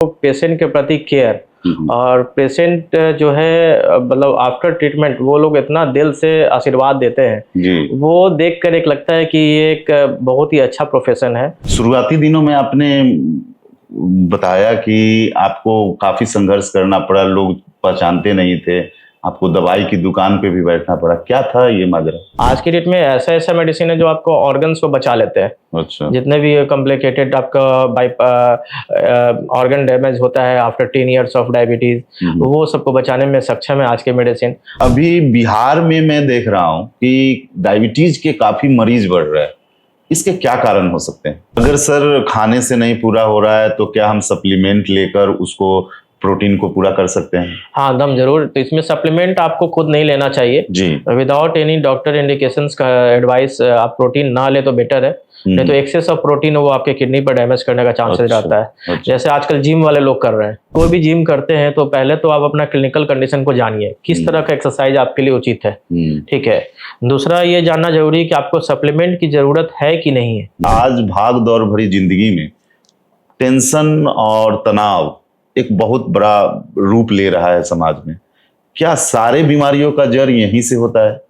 Patient के प्रति care और पेशेंट जो है मतलब आफ्टर ट्रीटमेंट वो लोग इतना दिल से आशीर्वाद देते हैं जी। वो देखकर एक लगता है कि ये एक बहुत ही अच्छा प्रोफेशन है। शुरुआती दिनों में आपने बताया कि आपको काफी संघर्ष करना पड़ा, लोग पहचानते नहीं थे, आपको दवाई की दुकान पे भी बैठना पड़ा। क्या था ये माजरा? आज की डेट में ऐसा ऐसा मेडिसिन है जो आपको ऑर्गन्स को बचा लेते हैं। अच्छा। जितने भी कॉम्प्लिकेटेड आपका ऑर्गन डैमेज होता है आफ्टर 10 इयर्स ऑफ डायबिटीज, वो सबको बचाने में सक्षम है आज के मेडिसिन। अभी बिहार में मैं देख रहा हूँ कि डायबिटीज के काफी मरीज बढ़ रहे हैं, इसके क्या कारण हो सकते हैं? अगर सर खाने से नहीं पूरा हो रहा है तो क्या हम सप्लीमेंट लेकर उसको प्रोटीन को पूरा कर सकते हैं? हाँ, दम जरूर। तो इसमें सप्लीमेंट आपको खुद नहीं लेना चाहिए जी। विदाउट एनी डॉक्टर इंडिकेशंस का एडवाइस आप प्रोटीन ना ले तो बेटर है। नहीं तो एक्सेस ऑफ प्रोटीन वो आपके किडनी पर डैमेज करने का चांसेस रहता है। अच्छा। जैसे आजकल जिम वाले लोग कर रहे हैं, कोई भी जिम करते हैं तो पहले तो आप अपना क्लिनिकल कंडीशन को जानिए, किस तरह का एक्सरसाइज आपके लिए उचित है। ठीक है। दूसरा ये जानना जरूरी है कि आपको सप्लीमेंट की जरूरत है कि नहीं है। आज भाग दौड़ भरी जिंदगी में टेंशन और तनाव एक बहुत बड़ा रूप ले रहा है समाज में। क्या सारे बीमारियों का जड़ यहीं से होता है?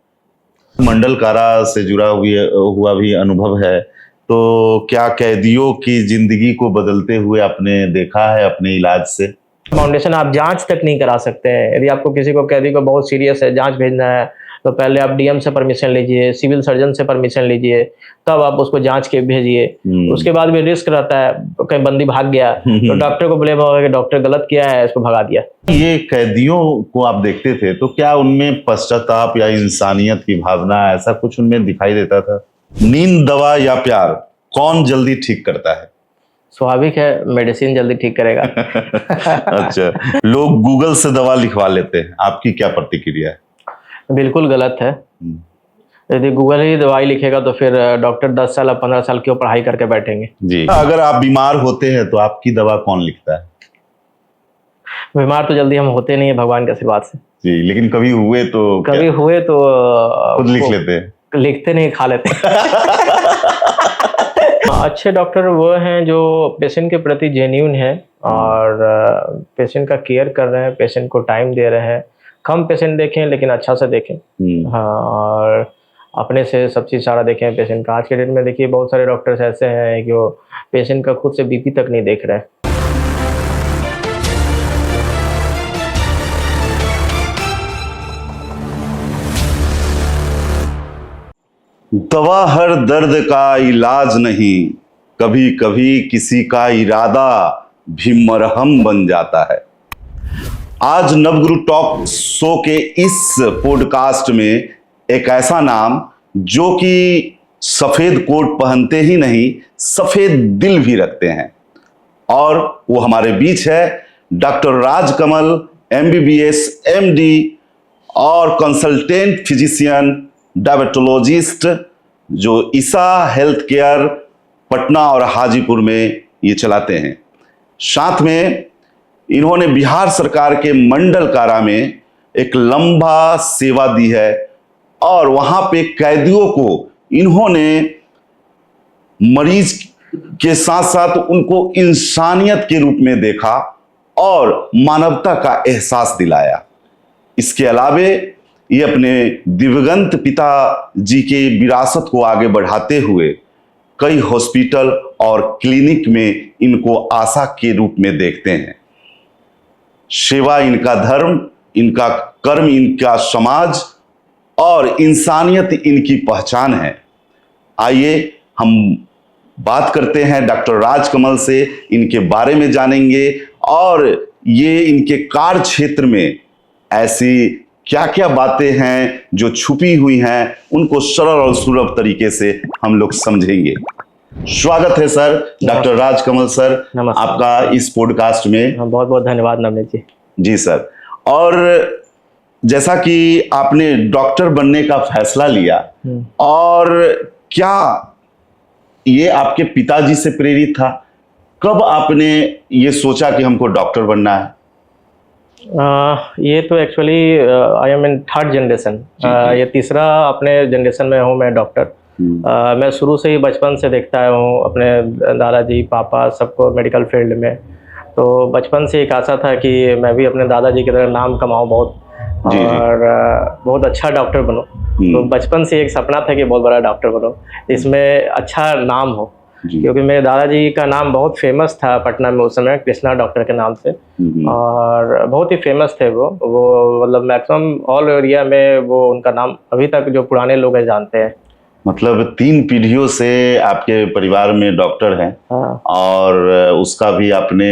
मंडल कारा से जुड़ा हुआ भी अनुभव है, तो क्या कैदियों की जिंदगी को बदलते हुए आपने देखा है अपने इलाज से? फाउंडेशन आप जांच तक नहीं करा सकते हैं। यदि आपको किसी को कैदी को बहुत सीरियस है, जांच भेजना है, तो पहले आप डीएम से परमिशन लीजिए, सिविल सर्जन से परमिशन लीजिए, तब आप उसको जांच के भेजिए। उसके बाद भी रिस्क रहता है, कहीं बंदी भाग गया तो डॉक्टर को ब्लेम होगा कि डॉक्टर गलत किया है, इसको भगा दिया। ये कैदियों को आप देखते थे तो क्या उनमें पश्चाताप या इंसानियत की भावना ऐसा कुछ उनमें दिखाई देता था? नींद, दवा या प्यार, कौन जल्दी ठीक करता है? स्वाभाविक है, मेडिसिन जल्दी ठीक करेगा। अच्छा, लोग गूगल से दवा लिखवा लेते हैं, आपकी क्या प्रतिक्रिया है? बिल्कुल गलत है। यदि गूगल ही दवाई लिखेगा तो फिर डॉक्टर 10 साल 15 साल क्यों पढ़ाई करके बैठेंगे। जी। अगर आप बीमार होते हैं तो आपकी दवा कौन लिखता है? बीमार तो जल्दी हम होते नहीं है भगवान के आशीर्वाद से। जी, लेकिन कभी हुए तो कभी हुए तो खुद लिख लेते हैं? लिखते नहीं, खा लेते अच्छे डॉक्टर वो हैं जो पेशेंट के प्रति जेन्युइन है और पेशेंट का केयर कर रहे हैं, पेशेंट को टाइम दे रहे हैं। कम पेशेंट देखें लेकिन अच्छा से देखें। हाँ, और अपने से सब चीज़ सारा देखें पेशेंट का। आज के डेट में देखिए बहुत सारे डॉक्टर्स ऐसे हैं कि वो पेशेंट का खुद से बीपी तक नहीं देख रहे। दवा हर दर्द का इलाज नहीं, कभी कभी किसी का इरादा भी मरहम बन जाता है। आज नवगुरु टॉक शो के इस पॉडकास्ट में एक ऐसा नाम जो कि सफेद कोट पहनते ही नहीं, सफेद दिल भी रखते हैं, और वो हमारे बीच है डॉक्टर राजकमल, MBBS, MD और कंसल्टेंट फिजिशियन डायबिटोलॉजिस्ट, जो ईसा हेल्थ केयर पटना और हाजीपुर में ये चलाते हैं। साथ में इन्होंने बिहार सरकार के मंडल कारा में एक लंबा सेवा दी है और वहां पे कैदियों को इन्होंने मरीज के साथ साथ उनको इंसानियत के रूप में देखा और मानवता का एहसास दिलाया। इसके अलावे ये अपने दिवंगत पिता जी के विरासत को आगे बढ़ाते हुए कई हॉस्पिटल और क्लिनिक में इनको आशा के रूप में देखते हैं। सेवा इनका धर्म, इनका कर्म इनका समाज और इंसानियत इनकी पहचान है। आइए हम बात करते हैं डॉक्टर राजकमल से, इनके बारे में जानेंगे और ये इनके कार्य क्षेत्र में ऐसी क्या क्या बातें हैं जो छुपी हुई हैं, उनको सरल और सुलभ तरीके से हम लोग समझेंगे। स्वागत है सर, डॉक्टर राजकमल सर, आपका इस पॉडकास्ट में। बहुत बहुत धन्यवाद नवनीत जी। जी सर, और जैसा कि आपने डॉक्टर बनने का फैसला लिया, और क्या ये आपके पिताजी से प्रेरित था? कब आपने ये सोचा कि हमको डॉक्टर बनना है? ये तो actually I am in third generation, ये तीसरा अपने जनरेशन में हूँ मैं डॉक्टर। मैं शुरू से ही बचपन से देखता हूँ अपने दादाजी पापा सबको मेडिकल फील्ड में। तो बचपन से एक आशा था कि मैं भी अपने दादाजी की तरह नाम कमाऊं बहुत, जी जी। और बहुत अच्छा डॉक्टर बनूं। तो बचपन से एक सपना था कि बहुत बड़ा डॉक्टर बनो, इसमें अच्छा नाम हो, जी। क्योंकि मेरे दादाजी का नाम बहुत फेमस था पटना में उस समय, कृष्णा डॉक्टर के नाम से, और बहुत ही फेमस थे वो मतलब मैक्सिमम ऑल एरिया में वो उनका नाम अभी तक जो पुराने लोग हैं जानते हैं। मतलब 3 पीढ़ियों से आपके परिवार में डॉक्टर हैं। हाँ। और उसका भी आपने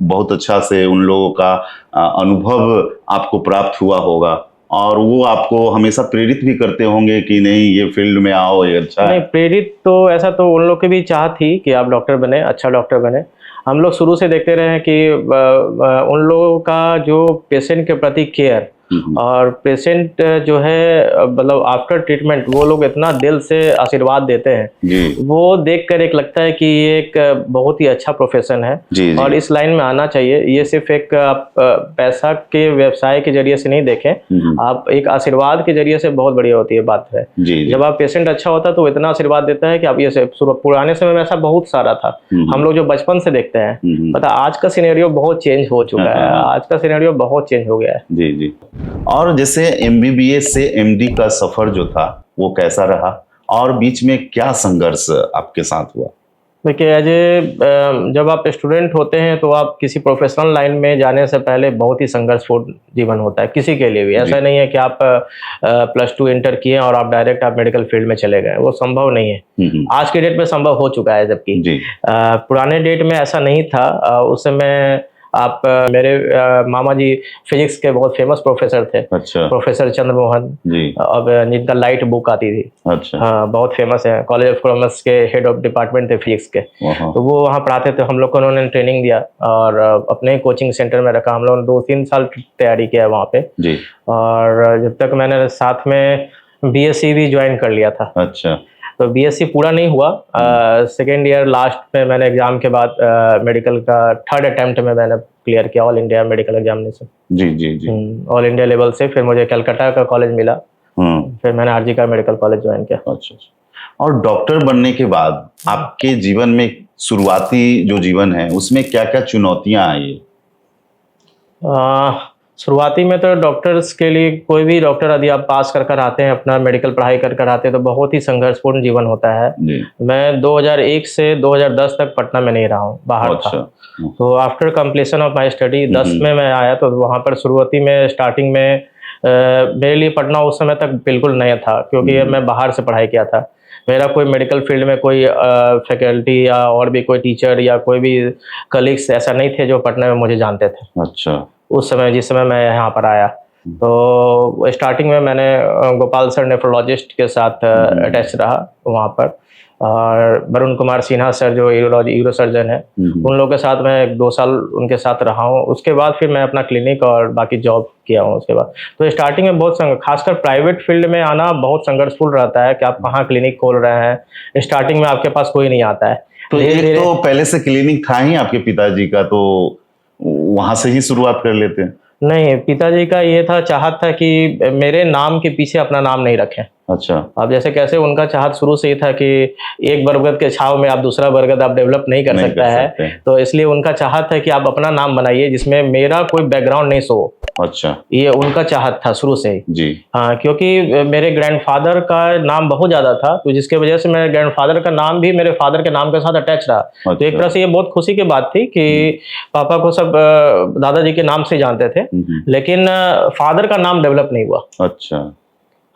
बहुत अच्छा से उन लोगों का अनुभव आपको प्राप्त हुआ होगा, और वो आपको हमेशा प्रेरित भी करते होंगे कि नहीं ये फील्ड में आओ, ये अच्छा है। नहीं, प्रेरित तो ऐसा तो उन लोग की भी चाह थी कि आप डॉक्टर बने, अच्छा डॉक्टर बने। हम लोग शुरू से देखते रहे कि उन लोगों का जो पेशेंट के प्रति केयर और पेशेंट जो है मतलब आफ्टर ट्रीटमेंट वो लोग इतना दिल से आशीर्वाद देते हैं, जी वो देखकर एक लगता है कि ये एक बहुत ही अच्छा प्रोफेशन है जी जी। और इस लाइन में आना चाहिए। ये सिर्फ एक आप पैसा के व्यवसाय के जरिए से नहीं देखें, आप एक आशीर्वाद के जरिए से बहुत बढ़िया होती है बात है। जी जी। जब आप पेशेंट अच्छा होता है तो वो इतना आशीर्वाद देता है कि आप ये पुराने समय में ऐसा बहुत सारा था, हम लोग जो बचपन से देखते हैं। पता आज का सिनेरियो बहुत चेंज हो चुका है, आज का सिनेरियो बहुत चेंज हो गया है। जी जी। और जैसे MBBS से MD का सफर जो था वो कैसा रहा, और बीच में क्या संघर्ष आपके साथ हुआ? देखिए जब आप स्टूडेंट होते हैं तो आप किसी प्रोफेशनल लाइन में जाने से पहले बहुत ही संघर्षपूर्ण जीवन होता है किसी के लिए भी। ऐसा नहीं है कि आप +2 इंटर किए और आप डायरेक्ट आप मेडिकल फील्ड में चले गए, वो संभव नहीं है। आज के डेट में संभव हो चुका है, जबकि पुराने डेट में ऐसा नहीं था। उस समय आप मेरे मामा जी फिजिक्स के बहुत फेमस प्रोफेसर थे। अच्छा। प्रोफेसर चंद्रमोहन जी, अब जिनका लाइट बुक आती थी। अच्छा। हाँ, बहुत फेमस है, कॉलेज ऑफ कॉमर्स के हेड ऑफ डिपार्टमेंट थे फिजिक्स के। तो वो वहाँ पढ़ाते थे, हम लोग को उन्होंने ट्रेनिंग दिया और अपने कोचिंग सेंटर में रखा। हम लोगों ने 2-3 साल तैयारी किया वहाँ पे जी। और जब तक मैंने साथ में BSc भी ज्वाइन कर लिया था। अच्छा। तो BSc पूरा नहीं हुआ, सेकेंड ईयर लास्ट में मैंने एग्जाम के बाद मेडिकल का 3rd अटेम्प्ट में मैंने क्लियर किया ऑल इंडिया मेडिकल एग्जामिनेशन। जी जी जी। ऑल इंडिया लेवल से फिर मुझे कलकत्ता का कॉलेज मिला, फिर मैंने RG का मेडिकल कॉलेज ज्वाइन किया। अच्छा। और डॉक्टर बनने के बाद आपके जीवन में शुरुआती जो जीवन है उसमें क्या क्या चुनौतियां आई? शुरुआती में तो डॉक्टर्स के लिए, कोई भी डॉक्टर यदि आप पास कर आते हैं, अपना मेडिकल पढ़ाई कर आते हैं, तो बहुत ही संघर्षपूर्ण जीवन होता है। मैं 2001 से 2010 तक पटना में नहीं रहा हूँ, बाहर था। तो after completion of my study 10 में मैं आया, तो वहाँ पर शुरुआती में स्टार्टिंग में मेरे लिए पटना उस समय तक बिल्कुल नया था, क्योंकि मैं बाहर से पढ़ाई किया था। मेरा कोई मेडिकल फील्ड में कोई फैकल्टी या और भी कोई टीचर या कोई भी कलीग्स ऐसा नहीं थे जो पटना में मुझे जानते थे। अच्छा। उस समय जिस समय मैं यहाँ पर आया, तो स्टार्टिंग में मैंने गोपाल सर नेफ्रोलॉजिस्ट के साथ अटैच रहा वहाँ पर, और वरुण कुमार सिन्हा सर जो यूरो सर्जन है, उन लोगों के साथ मैं 2 साल उनके साथ रहा हूँ। उसके बाद फिर मैं अपना क्लिनिक और बाकी जॉब किया हूँ उसके बाद। तो स्टार्टिंग में बहुत खासकर प्राइवेट फील्ड में आना बहुत संघर्षपूर्ण रहता है कि आप कहाँ क्लिनिक खोल रहे हैं, स्टार्टिंग में आपके पास कोई नहीं आता है। तो एक तो पहले से क्लिनिक था ही आपके पिताजी का, तो वहां से ही शुरुआत कर लेते हैं? नहीं, पिताजी का ये था, चाहत था कि मेरे नाम के पीछे अपना नाम नहीं रखें। अच्छा। अब जैसे कैसे उनका चाहत शुरू से ही था कि एक बरगद के छाव में आप दूसरा बरगद आप डेवलप नहीं कर सकता है, तो इसलिए उनका चाहत है कि आप अपना नाम बनाइए जिसमें मेरा कोई बैकग्राउंड नहीं शो। अच्छा। ये उनका चाहत था शुरू से ही जी। हाँ, क्योंकि मेरे ग्रैंडफादर का नाम बहुत ज्यादा था, तो जिसके वजह से मेरे ग्रैंडफादर का नाम भी मेरे फादर के नाम के साथ अटैच रहा। अच्छा। तो एक तरह से ये बहुत खुशी की बात थी कि पापा को सब दादाजी के नाम से जानते थे, लेकिन फादर का नाम डेवलप नहीं हुआ। अच्छा।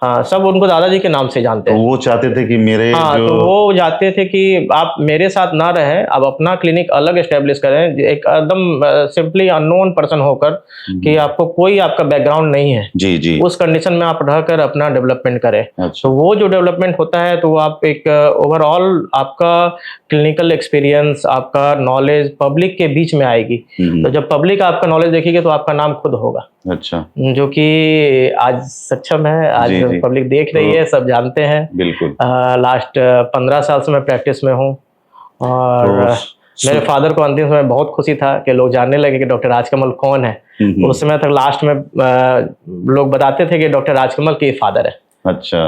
हाँ, सब उनको दादाजी के नाम से जानते हैं। तो वो चाहते थे कि मेरे तो वो चाहते थे कि आप मेरे साथ ना रहें, आप अपना क्लिनिक अलग एस्टेब्लिश करें, एक एकदम सिंपली अननोन पर्सन होकर, कि आपको कोई आपका बैकग्राउंड नहीं है जी जी, उस कंडीशन में आप रहकर अपना डेवलपमेंट करें। अच्छा। तो वो जो डेवलपमेंट होता है, तो आप एक ओवरऑल आपका क्लिनिकल एक्सपीरियंस, आपका नॉलेज पब्लिक के बीच में आएगी। तो जब पब्लिक आपका नॉलेज देखेगी तो आपका नाम खुद होगा। अच्छा। जो कि आज सक्षम है, आज पब्लिक देख रही है, सब जानते हैं। बिल्कुल। लास्ट 15 साल से मैं प्रैक्टिस में हूँ, और मेरे फादर को अंतिम समय बहुत खुशी था कि लोग जानने लगे कि डॉक्टर राजकमल कौन है। उस समय तक लास्ट में लोग बताते थे कि डॉक्टर राजकमल के फादर है। अच्छा।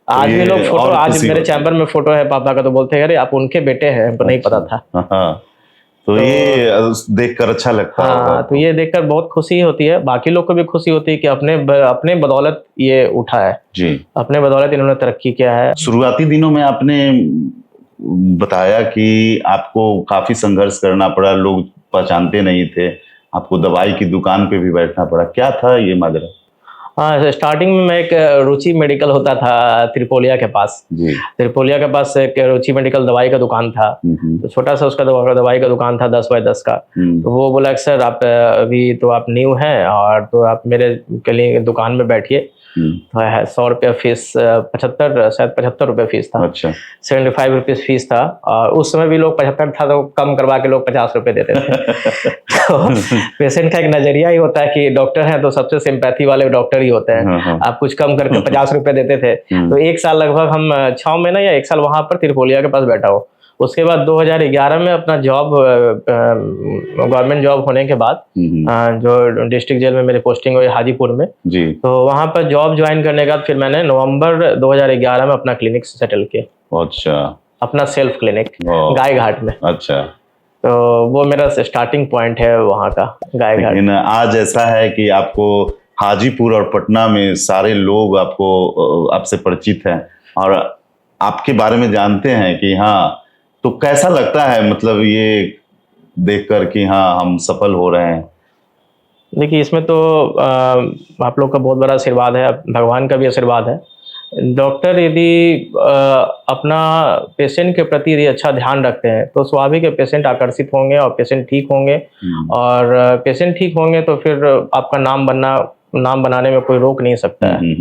आज भी लोग फोटो, आज मेरे चैम्बर में फोटो है पापा का, तो बोलते हैं अरे आप उनके बेटे हैं, हमको नहीं पता था। तो ये देखकर अच्छा लगता है। हाँ, तो ये देखकर बहुत खुशी होती है, बाकी लोग को भी खुशी होती है कि अपने बदौलत ये उठा है जी, अपने बदौलत इन्होंने तरक्की किया है। शुरुआती दिनों में आपने बताया कि आपको काफी संघर्ष करना पड़ा, लोग पहचानते नहीं थे, आपको दवाई की दुकान पे भी बैठना पड़ा, क्या था ये माजरा? हाँ, स्टार्टिंग में मैं एक रुचि मेडिकल होता था त्रिपोलिया के पास। जी। त्रिपोलिया के पास एक रुचि मेडिकल दवाई का दुकान था। तो छोटा सा उसका दवाई का दुकान था 10 बाय 10 का। तो वो बोला कि सर आप अभी तो आप न्यू हैं और तो आप मेरे के लिए दुकान में बैठिए। तो है 100 रुपया फीस, 75 शायद 75 रुपये फीस था। अच्छा। 75 रुपीज फीस था और उस समय भी लोग 75 था तो कम करवा के लोग 50 रुपये देते थे। तो पेशेंट का एक नजरिया ही होता है कि डॉक्टर हैं तो सबसे सिंपैथी वाले डॉक्टर ही होते हैं। आप कुछ कम करके 50 रुपये देते थे। तो एक साल लगभग हम 6 महीने या 1 साल वहां पर त्रिपोलिया के पास बैठा हो। उसके बाद 2011 में अपना जॉब, गवर्नमेंट जॉब होने के बाद जो डिस्ट्रिक्ट जेल में मेरी पोस्टिंग हुई हाजीपुर में जी, तो वहां पर जॉब ज्वाइन करने के बाद फिर मैंने नवंबर 2011 में अपना क्लिनिक सेटल किया। अच्छा। अपना सेल्फ क्लिनिक गाय घाट में। अच्छा। तो वो मेरा स्टार्टिंग पॉइंट है वहाँ का, गाय घाट। लेकिन आज ऐसा है कि आपको हाजीपुर और पटना में सारे लोग आपसे परिचित हैं और आपके बारे में जानते हैं कि हाँ, तो कैसा लगता है मतलब ये देखकर कि हाँ हम सफल हो रहे हैं? देखिए इसमें तो आप लोग का बहुत बड़ा आशीर्वाद है, भगवान का भी आशीर्वाद है। डॉक्टर यदि अपना पेशेंट के प्रति यदि अच्छा ध्यान रखते हैं तो स्वाभाविक है पेशेंट आकर्षित होंगे और पेशेंट ठीक होंगे। और पेशेंट ठीक होंगे तो फिर आपका नाम बनाने में कोई रोक नहीं सकता है।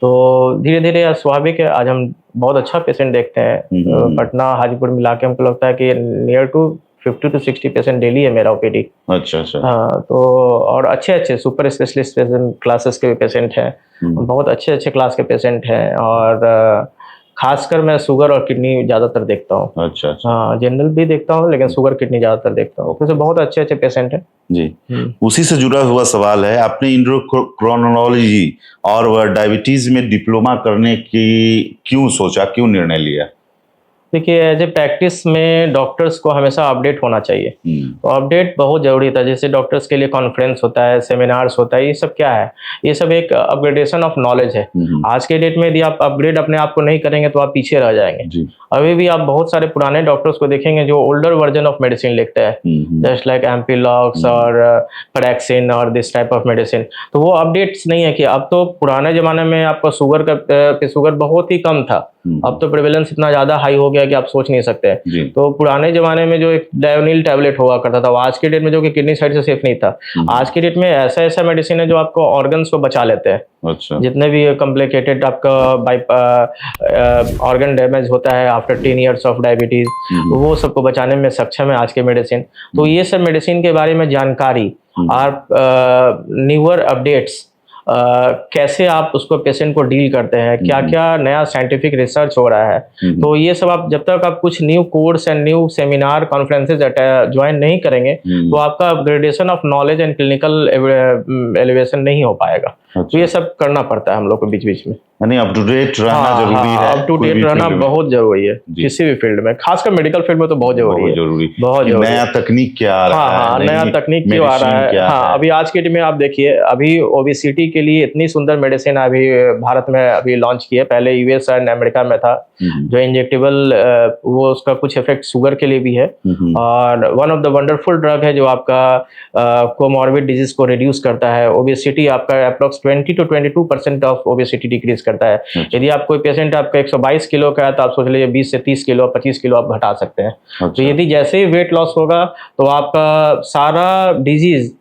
तो धीरे धीरे स्वाभाविक है आज हम बहुत अच्छा पेशेंट देखते हैं। पटना हाजीपुर मिला के हमको लगता है कि नियर टू 50 to 60% डेली है मेरा ओपीडी। अच्छा अच्छा। हाँ, तो और अच्छे सुपर स्पेशलिस्ट क्लासेस के पेशेंट हैं, बहुत अच्छे क्लास के पेशेंट हैं। और खासकर मैं शुगर और किडनी ज़्यादातर देखता हूँ। अच्छा अच्छा। हाँ, जनरल भी देखता हूँ लेकिन शुगर किडनी ज़्यादातर देखता हूँ, तो बहुत अच्छे पेशेंट हैं जी। उसी से जुड़ा हुआ सवाल है, आपने एंडोक्राइनोलॉजी और वह डायबिटीज में डिप्लोमा करने की क्यों सोचा, क्यों निर्णय लिया? देखिए एज ए प्रैक्टिस में डॉक्टर्स को हमेशा अपडेट होना चाहिए। तो अपडेट बहुत जरूरी था। जैसे डॉक्टर्स के लिए कॉन्फ्रेंस होता है, सेमिनार्स होता है, ये सब क्या है? ये सब एक अपग्रेडेशन ऑफ नॉलेज है। आज के डेट में यदि आप अपग्रेड अपने आप को नहीं करेंगे तो आप पीछे रह जाएंगे। अभी भी आप बहुत सारे पुराने डॉक्टर्स को देखेंगे जो ओल्डर वर्जन ऑफ मेडिसिन लिखते हैं, जस्ट लाइक एम्पिलॉक्स और पैराक्सिन और दिस टाइप ऑफ मेडिसिन। तो वो अपडेट्स नहीं है कि अब तो पुराने जमाने में आपका शुगर बहुत ही कम था, अब तो प्रेवलेंस इतना ज्यादा हाई हो गया कि आप सोच नहीं सकते। तो पुराने जमाने में जो एक डायोनिल टैबलेट हुआ करता था वो आज के डेट में जो कि किडनी साइड से सेफ नहीं था, आज के डेट में ऐसा मेडिसिन है जो आपको ऑर्गन्स को बचा लेते हैं। अच्छा। जितने भी कॉम्प्लिकेटेड आपका ऑर्गन डैमेज होता है आफ्टर 10 years ऑफ डायबिटीज, वो सबको बचाने में सक्षम है आज के मेडिसिन। तो ये सब मेडिसिन के बारे में जानकारी और न्यूअर अपडेट्स, कैसे आप उसको पेशेंट को डील करते हैं, क्या क्या नया साइंटिफिक रिसर्च हो रहा है, तो ये सब आप जब तक आप कुछ new course and new seminar conferences join नहीं करेंगे तो आपका upgradation of knowledge and clinical elevation नहीं हो पाएगा। तो ये सब करना पड़ता है हम लोग को बीच बीच में, यानी अप टू डेट रहना जरूरी है। अप टू डेट रहना बहुत जरूरी है किसी भी फील्ड में, खासकर मेडिकल फील्ड में तो बहुत जरूरी है। बहुत जरूरी। नया तकनीक क्या आ रहा है? हाँ, नया तकनीक क्यों आ रहा है? हाँ, अभी आज के डेट में आप देखिए, अभी ओबेसिटी के लिए इतनी सुंदर मेडिसिन अभी भारत में अभी लॉन्च की है। पहले यूएस एंड अमेरिका में था जो इंजेक्टेबल, वो उसका कुछ इफेक्ट शुगर के लिए भी है और one of the wonderful drug है जो आपका कोमॉर्बिड डिजीज को रिड्यूस करता है। ओबेसिटी आपका approx 20 to 22% of obesity decrease करता है। यदि आप कोई पेशेंट आपका 122 किलो का है तो आप सोच लीजिए 20 से 30 किलो 25 किलो आप घटा सकते हैं। तो यदि जैसे ही वेट लॉस होगा तो आपका सारा डिजीज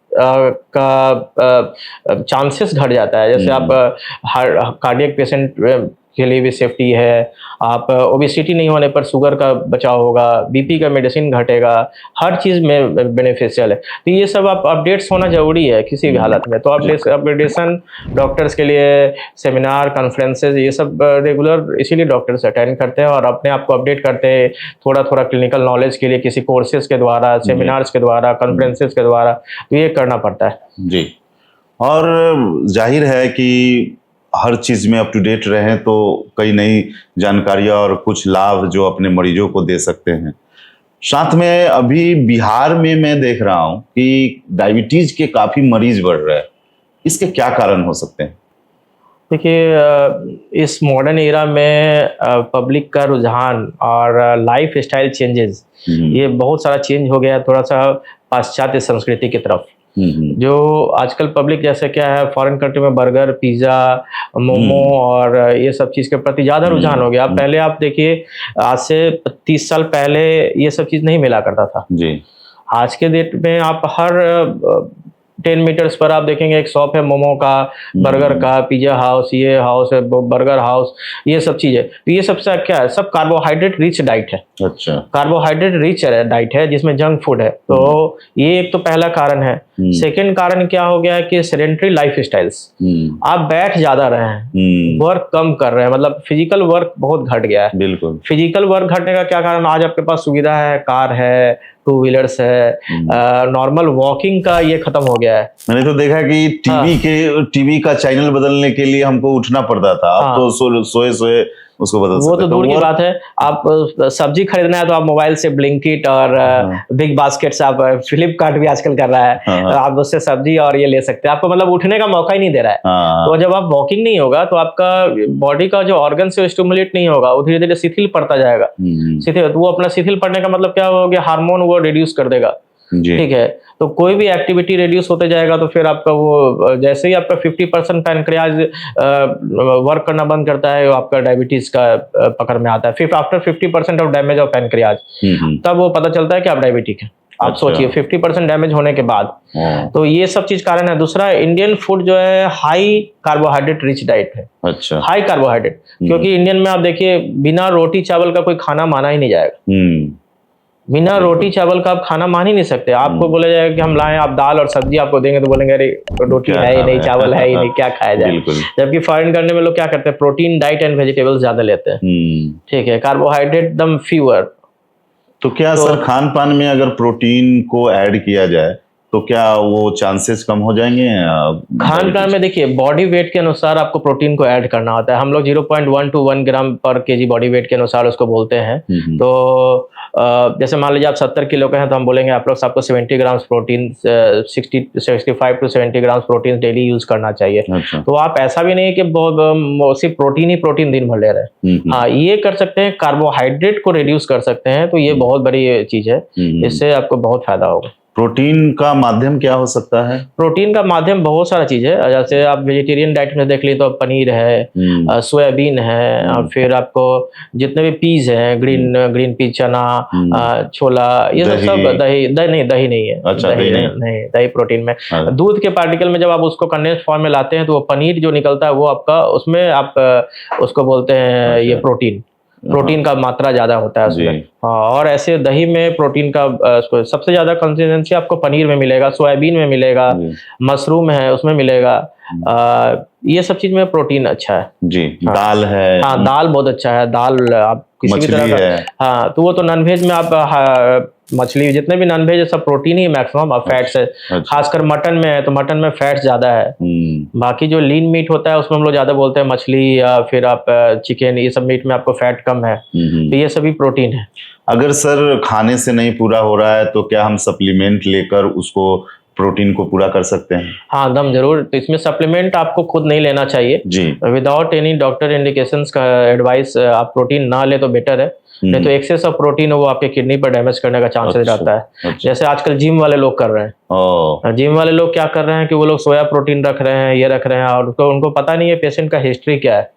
का चांसेस घट जाता है। जैसे आप कार्डियक पेशेंट के लिए भी सेफ्टी है, आप ओबेसिटी नहीं होने पर शुगर का बचाव होगा, बीपी का मेडिसिन घटेगा, हर चीज में बेनिफिशियल है। तो ये सब आप अपडेट्स होना जरूरी है किसी भी हालत में। तो अपडेशन डॉक्टर्स के लिए सेमिनार कॉन्फ्रेंसेज ये सब रेगुलर इसीलिए डॉक्टर्स अटेंड करते हैं और अपने आप को अपडेट करते हैं थोड़ा थोड़ा क्लिनिकल नॉलेज के लिए, किसी कोर्सेज के द्वारा, सेमिनार्स के द्वारा, कॉन्फ्रेंसेज के द्वारा। तो ये करना पड़ता है जी। और जाहिर है कि हर चीज में अप टू डेट रहें तो कई नई जानकारियां और कुछ लाभ जो अपने मरीजों को दे सकते हैं। साथ में अभी बिहार में मैं देख रहा हूं कि डायबिटीज के काफी मरीज बढ़ रहे हैं, इसके क्या कारण हो सकते हैं? देखिए, इस मॉडर्न एरा में पब्लिक का रुझान और लाइफ स्टाइल चेंजेस, ये बहुत सारा चेंज हो गया है थोड़ा सा पाश्चात्य संस्कृति की तरफ। जो आजकल पब्लिक जैसे क्या है, फॉरेन कंट्री में बर्गर, पिज़्ज़ा, मोमो और ये सब चीज़ के प्रति ज़्यादा रुझान हो गया। पहले आप देखिए, आज से 30 साल पहले ये सब चीज़ नहीं मिला करता था। जी। आज के डेट में आप हर 10 मीटर्स पर आप देखेंगे एक शॉप है मोमो का, बर्गर का, पिज़्ज़ा हाउस, ये हाउस है, बर्गर हाउस, ये सब चीज़ें। तो ये सब क्या है, सब कार्बोहाइड्रेट रिच डाइट है। अच्छा। कार्बोहाइड्रेट रिच डाइट है जिसमें जंक फूड है। तो ये एक तो पहला कारण है। सेकंड कारण क्या हो गया है कि सेडेंटरी लाइफ स्टाइल्स, आप बैठ ज्यादा रहे हैं, वर्क कम कर रहे हैं, मतलब फिजिकल वर्क बहुत घट गया है। बिल्कुल। फिजिकल वर्क घटने का क्या कारण, आज आपके पास सुविधा है, कार है, टू व्हीलर्स है, नॉर्मल वॉकिंग का ये खत्म हो गया है। मैंने तो देखा कि टीवी का चैनल बदलने के लिए हमको उठना पड़ता था। अब तो सोए सोए उसको बदल सकते। वो तो दूर की बात है, आप सब्जी खरीदना है तो आप मोबाइल से ब्लिंकिट और बिग बास्केट से, आप फ्लिपकार्ट भी आजकल कर रहा है, तो आप उससे सब्जी और ये ले सकते हैं। आपको मतलब उठने का मौका ही नहीं दे रहा है। तो जब आप वॉकिंग नहीं होगा तो आपका बॉडी का जो ऑर्गन से स्टिमुलेट नहीं होगा, वो धीरे धीरे शिथिल पड़ता जाएगा। शिथिल, वो अपना शिथिल पड़ने का मतलब क्या हो गया, हार्मोन वो रिड्यूस कर देगा। ठीक है, तो कोई भी एक्टिविटी रिड्यूस होते जाएगा तो फिर आपका वो, जैसे ही आपका 50% पैनक्रियाज वर्क करना बंद करता है, आपका डायबिटीज का पकड़ में आता है। फिर after 50% of damage of pancreas, तब वो पता चलता है कि आप डायबिटिक हैं। आप सोचिए 50% डैमेज होने के बाद। तो ये सब चीज कारण है। दूसरा, इंडियन फूड जो है हाई कार्बोहाइड्रेट रिच डाइट है। अच्छा। हाई कार्बोहाइड्रेट, क्योंकि इंडियन में आप देखिए बिना रोटी चावल का कोई खाना माना ही नहीं जाएगा। बिना रोटी चावल का आप खाना मान ही नहीं सकते। आपको बोला जाएगा कि हम लाएं, आप दाल और सब्जी आपको देंगे तो बोलेंगे अरे रोटी है ही नहीं, चावल है ही नहीं, क्या खाया जाए। जबकि फॉरेन कंट्री में लोग क्या करते हैं, प्रोटीन डाइट एंड वेजिटेबल्स ज्यादा लेते हैं। ठीक है, कार्बोहाइड्रेट एकदम फ्यूअर। तो क्या सर खान पान में अगर प्रोटीन को ऐड किया जाए तो क्या वो चांसेस कम हो जाएंगे? खान पान में देखिए, बॉडी वेट के अनुसार आपको प्रोटीन को ऐड करना होता है। हम लोग 0.1 to 1 ग्राम पर केजी बॉडी वेट के अनुसार उसको बोलते हैं। तो जैसे मान लीजिए आप 70 किलो के हैं तो हम बोलेंगे अप्रोक्स आपको 70 gram protein, 65 to 70 gram protein daily use करना चाहिए। अच्छा। तो आप ऐसा भी नहीं कि सिर्फ प्रोटीन दिन भर ले रहे हैं। हाँ, ये कर सकते हैं, कार्बोहाइड्रेट को रिड्यूस कर सकते हैं। तो ये बहुत बड़ी चीज है, इससे आपको बहुत फायदा होगा। प्रोटीन का माध्यम क्या हो सकता है? प्रोटीन का माध्यम बहुत सारा चीज है। जैसे आप वेजिटेरियन डाइट में देख ली तो पनीर है, सोयाबीन है, और फिर आपको जितने भी पीज हैं, ग्रीन पीज, चना, छोला, ये सब दही नहीं है। अच्छा, दही प्रोटीन में। दूध के पार्टिकल में जब आप उसको कंडेंस फॉर्म में लाते हैं तो वो पनीर जो निकलता है वो आपका, उसमें आप उसको बोलते हैं ये प्रोटीन का मात्रा ज्यादा होता है उसमें। हाँ, और ऐसे दही में प्रोटीन का सबसे ज्यादा कंसिस्टेंसी आपको पनीर में मिलेगा, सोयाबीन में मिलेगा, मशरूम है उसमें मिलेगा। ये सब चीज में प्रोटीन अच्छा है जी। दाल है, हाँ दाल बहुत अच्छा है। दाल आप किसी भी तरह का, हाँ तो वो तो नॉनवेज में आप मछली, जितने भी नॉनवेज है सब प्रोटीन ही मैक्सिमम, अब फैट्स है। खासकर मटन में है तो मटन में फैट्स ज्यादा है। बाकी जो लीन मीट होता है उसमें हम लोग ज्यादा बोलते हैं मछली या फिर आप चिकन, ये सब मीट में आपको फैट कम है। तो ये सभी प्रोटीन है। अगर सर खाने से नहीं पूरा हो रहा है तो क्या हम सप्लीमेंट लेकर उसको प्रोटीन को पूरा कर सकते हैं? हाँ, दम जरूर। तो इसमें सप्लीमेंट आपको खुद नहीं लेना चाहिए जी। विदाउट एनी डॉक्टर इंडिकेशंस का एडवाइस आप प्रोटीन ना ले तो बेटर है। नहीं तो एक्सेस ऑफ प्रोटीन वो आपके किडनी पर डैमेज करने का चांसेस रहता है। जैसे आजकल जिम वाले लोग कर रहे हैं। जिम वाले लोग क्या कर रहे हैं कि वो लोग सोया प्रोटीन रख रहे हैं, ये रख रहे हैं, और उनको पता नहीं है पेशेंट का हिस्ट्री क्या है।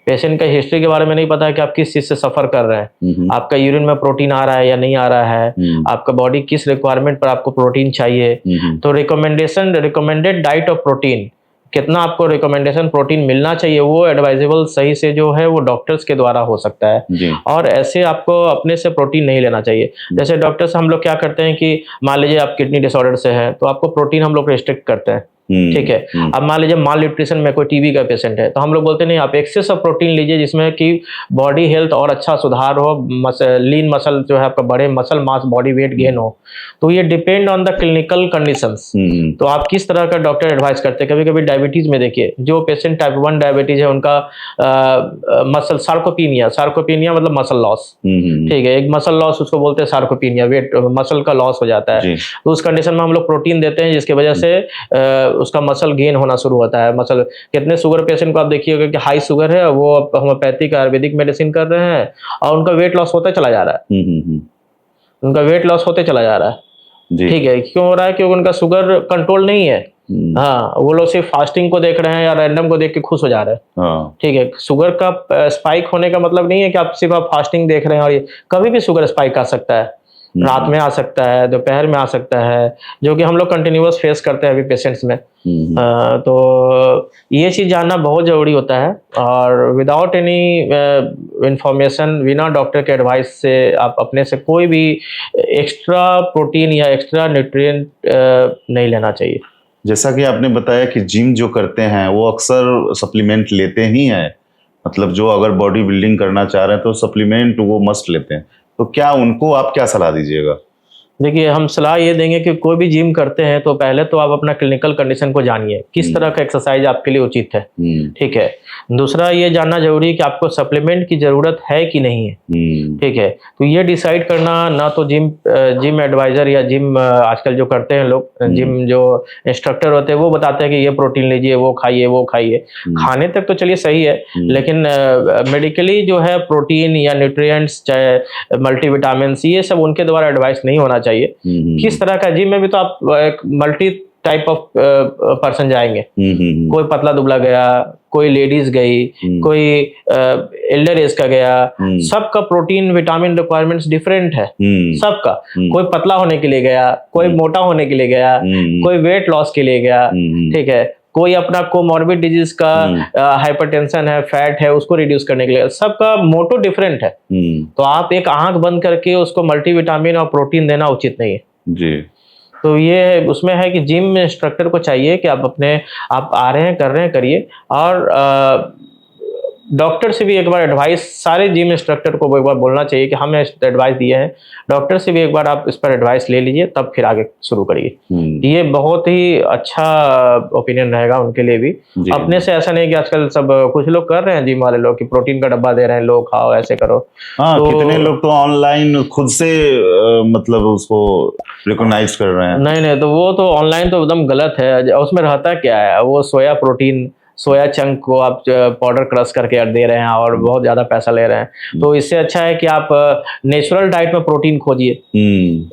पेशेंट का हिस्ट्री के बारे में नहीं पता है कि आप किस चीज से सफर कर रहे हैं, आपका यूरिन में प्रोटीन आ रहा है या नहीं आ रहा है, आपका बॉडी किस रिक्वायरमेंट पर आपको प्रोटीन चाहिए। तो रिकमेंडेड डाइट ऑफ प्रोटीन, कितना आपको रिकमेंडेशन प्रोटीन मिलना चाहिए, वो एडवाइजेबल सही से जो है वो डॉक्टर्स के द्वारा हो सकता है। और ऐसे आपको अपने से प्रोटीन नहीं लेना चाहिए। जैसे डॉक्टर्स हम लोग क्या करते हैं कि मान लीजिए आप किडनी डिसऑर्डर से हैं तो आपको प्रोटीन हम लोग रिस्ट्रिक्ट करते हैं। ठीक है। अब मान लीजिए माल न्यूट्रिशन में कोई टीबी का पेशेंट है, तो हम लोग बोलते नहीं, आप एक्सेस ऑफ प्रोटीन लीजिए जिसमें कि बॉडी हेल्थ और अच्छा सुधार हो, लीन मसल जो है आपका बढ़े, muscle mass body weight gain हो। तो ये depend on the clinical conditions. तो आप किस तरह का डॉक्टर एडवाइस करते हैं। कभी कभी डायबिटीज में देखिए, जो पेशेंट टाइप 1 डायबिटीज है उनका मसल सार्कोपीनिया मतलब मसल लॉस, ठीक है, एक मसल लॉस उसको बोलते हैं सार्कोपीनिया, वेट मसल का लॉस हो जाता है। तो उस कंडीशन में हम लोग प्रोटीन देते हैं जिसकी वजह से उसका मसल गेन होना शुरू होता है। मसल कितने शुगर पेशेंट को आप देखिएगा कि हाई शुगर है, वो होम्योपैथिक आयुर्वेदिक मेडिसिन कर रहे हैं और उनका वेट लॉस होता चला जा रहा है। उनका वेट लॉस होते चला जा रहा है, ठीक है। क्यों हो रहा है? क्योंकि उनका शुगर कंट्रोल नहीं है। हाँ, वो लोग सिर्फ फास्टिंग को देख रहे हैं या रैंडम को देख के खुश हो जा रहे हैं, ठीक है। शुगर का स्पाइक होने का मतलब नहीं है कि आप सिर्फ फास्टिंग देख रहे हैं, और ये कभी भी शुगर स्पाइक आ सकता है, रात में आ सकता है, दोपहर में आ सकता है, जो कि हम लोग कंटिन्यूअस फेस करते हैं अभी पेशेंट्स में। तो ये चीज जानना बहुत जरूरी होता है, और विदाउट एनी इंफॉर्मेशन, बिना डॉक्टर के एडवाइस से आप अपने से कोई भी एक्स्ट्रा प्रोटीन या एक्स्ट्रा न्यूट्रिएंट नहीं लेना चाहिए। जैसा कि आपने बताया कि जिम जो करते हैं वो अक्सर सप्लीमेंट लेते ही हैं, मतलब जो अगर बॉडी बिल्डिंग करना चाह रहे हैं तो सप्लीमेंट वो मस्ट लेते हैं, तो क्या उनको आप क्या सलाह दीजिएगा? देखिए, हम सलाह ये देंगे कि कोई भी जिम करते हैं तो पहले तो आप अपना क्लिनिकल कंडीशन को जानिए, किस तरह का एक्सरसाइज आपके लिए उचित है, ठीक है। दूसरा ये जानना जरूरी है कि आपको सप्लीमेंट की जरूरत है कि नहीं है, ठीक है। तो ये डिसाइड करना, ना तो जिम एडवाइजर या जिम आजकल जो करते हैं लोग, जिम जो इंस्ट्रक्टर होते हैं वो बताते हैं कि ये प्रोटीन लीजिए, वो खाइए, वो खाइए। खाने तक तो चलिए सही है, लेकिन मेडिकली जो है प्रोटीन या न्यूट्रिएंट्स, चाहे मल्टीविटामिन, ये सब उनके द्वारा एडवाइस नहीं होना चाहिए। किस तरह का जिम में भी तो आप एक मल्टी टाइप ऑफ पर्सन जाएंगे, कोई पतला दुबला गया, कोई लेडीज गई, कोई एल्डर एज का गया, सबका प्रोटीन विटामिन रिक्वायरमेंट्स डिफरेंट है सबका। कोई पतला होने के लिए गया, कोई मोटा होने के लिए गया, कोई वेट लॉस के लिए गया, ठीक है, कोई अपना कोमॉर्बिड डिजीज का हाइपरटेंशन है, फैट है, उसको रिड्यूस करने के लिए, सबका मोटो डिफरेंट है। तो आप एक आंख बंद करके उसको मल्टीविटामिन और प्रोटीन देना उचित नहीं है जी। तो ये उसमें है कि जिम इंस्ट्रक्टर को चाहिए कि आप आ रहे हैं, कर रहे हैं, करिए। और डॉक्टर से भी एक बार एडवाइस, सारे जिम इंस्ट्रक्टर को एक बार बोलना चाहिए कि हमें एडवाइस दिए हैं, डॉक्टर से भी एक बार आप इस पर एडवाइस ले लीजिए, तब फिर आगे शुरू करिए। ये बहुत ही अच्छा ओपिनियन रहेगा उनके लिए भी। अपने से ऐसा नहीं कि आजकल सब कुछ लोग कर रहे हैं, जिम वाले लोग, कि प्रोटीन का डब्बा दे रहे हैं, लोग खाओ, ऐसे करो। हाँ, तो कितने लोग तो ऑनलाइन खुद से मतलब उसको रिकॉग्नाइज कर रहे हैं। नहीं, तो वो तो ऑनलाइन तो एकदम गलत है। उसमें रहता क्या है, वो सोया प्रोटीन, सोया चंक को आप पाउडर क्रश करके दे रहे हैं और बहुत ज्यादा पैसा ले रहे हैं। तो इससे अच्छा है कि आप नेचुरल डाइट में प्रोटीन खोजिए।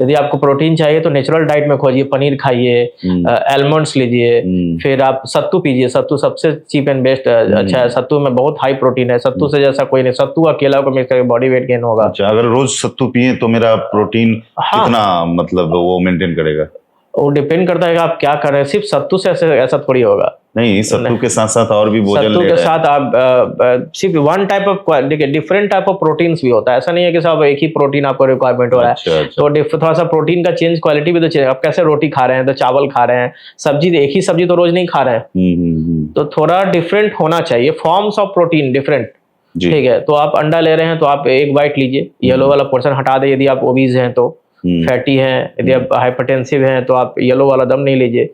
यदि आपको प्रोटीन चाहिए तो नेचुरल डाइट में खोजिए, पनीर खाइए, आलमंड्स लीजिए, फिर आप सत्तू पीजिए। सत्तू सबसे चीप एंड बेस्ट अच्छा है, सत्तू में बहुत हाई प्रोटीन है, सत्तू से जैसा कोई नहीं। सत्तू अकेला को मिक्स करके बॉडी वेट गेन होगा। अच्छा, अगर रोज सत्तू पिए तो मेरा प्रोटीन कितना मतलब वो मेंटेन करेगा? वो डिपेंड करता है कि आप क्या कर रहे हैं। सिर्फ सत्तू से ऐसा थोड़ी होगा। नहीं, सत्तू के साथ साथ और भी भोजन ले रहे हैं। सत्तू के साथ आप सिर्फ वन टाइप ऑफ, देखिए डिफरेंट टाइप ऑफ प्रोटीन्स भी होता है। ऐसा नहीं है कि सब एक ही प्रोटीन आपको रिक्वायरमेंट हो रहा है। तो थोड़ा सा प्रोटीन का चेंज, क्वालिटी भी तो चाहिए। आप कैसे रोटी खा रहे हैं तो चावल खा रहे हैं, सब्जी, एक ही सब्जी तो रोज नहीं खा रहे हैं। तो थोड़ा डिफरेंट होना चाहिए, फॉर्म्स ऑफ प्रोटीन डिफरेंट, ठीक है। तो आप अंडा ले रहे हैं तो आप एक बाइट लीजिए, येलो वाला पोर्शन हटा दे यदि आप ओबीज हैं तो, फैटी हैं, यदि आप हाइपरटेंसिव हैं तो आप येलो वाला दम नहीं लीजिए।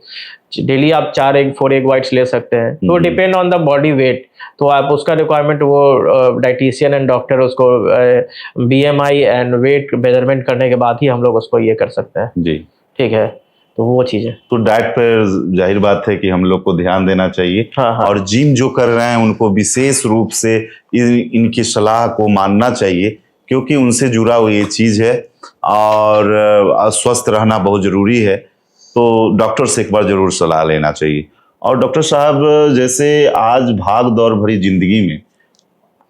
डेली आप 4 एग वाइट्स ले सकते हैं। तो depend on the body weight, तो आप उसका रिक्वायरमेंट वो डाइटिशियन एंड डॉक्टर उसको बीएमआई एंड वेट मेजरमेंट करने के बाद ही हम लोग उसको ये कर सकते हैं जी, ठीक है। तो वो चीज है। तो डाइट पर जाहिर बात है कि हम लोग को ध्यान देना चाहिए। हाँ। और जिम जो कर रहे हैं उनको विशेष रूप से इनकी सलाह को मानना चाहिए, क्योंकि उनसे जुड़ा हुआ ये चीज है और स्वस्थ रहना बहुत जरूरी है। तो डॉक्टर से एक बार जरूर सलाह लेना चाहिए। और डॉक्टर साहब, जैसे आज भाग दौड़ भरी जिंदगी में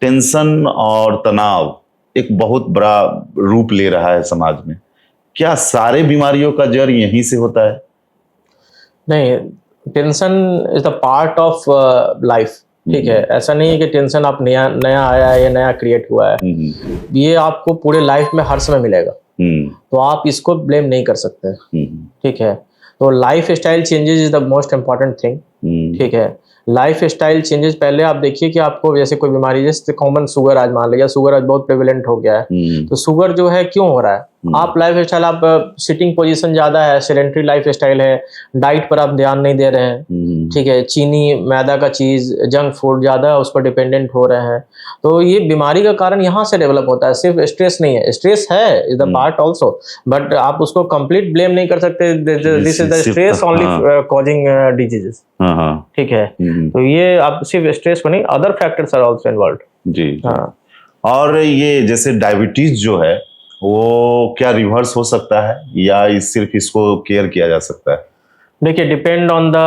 टेंशन और तनाव एक बहुत बड़ा रूप ले रहा है समाज में, क्या सारे बीमारियों का जड़ यहीं से होता है? नहीं, tension is the part of life, ठीक है। ऐसा नहीं है कि टेंशन आप नया आया है या नया क्रिएट हुआ है। ये आपको पूरे लाइफ में हर समय मिलेगा, तो आप इसको ब्लेम नहीं कर सकते, ठीक है। तो life style changes is the most important thing. ठीक है, लाइफ स्टाइल चेंजेस पहले आप देखिए कि आपको जैसे कोई बीमारी, जैसे कॉमन शुगर आज मान लिया, शुगर आज बहुत प्रेवलेंट हो गया है। तो शुगर जो है क्यों हो रहा है? आप लाइफ स्टाइल, आप सिटिंग पोजीशन ज्यादा है, सेडेंटरी लाइफ स्टाइल है, डाइट पर आप ध्यान नहीं दे रहे हैं। ठीक है, चीनी मैदा का चीज, जंक फूड ज्यादा उस पर डिपेंडेंट हो रहे हैं। तो ये बीमारी का कारण यहाँ से डेवलप होता है, सिर्फ स्ट्रेस नहीं है। स्ट्रेस है is the part also, but आप उसको कंप्लीट ब्लेम नहीं कर सकते। This is the stress only causing diseases. ठीक है, तो ये आप सिर्फ स्ट्रेस को नहीं, other factors are also involved. जी। हाँ। और ये जैसे डायबिटीज जो है वो क्या रिवर्स हो सकता है या सिर्फ इसको केयर किया जा सकता है? देखिए, डिपेंड ऑन द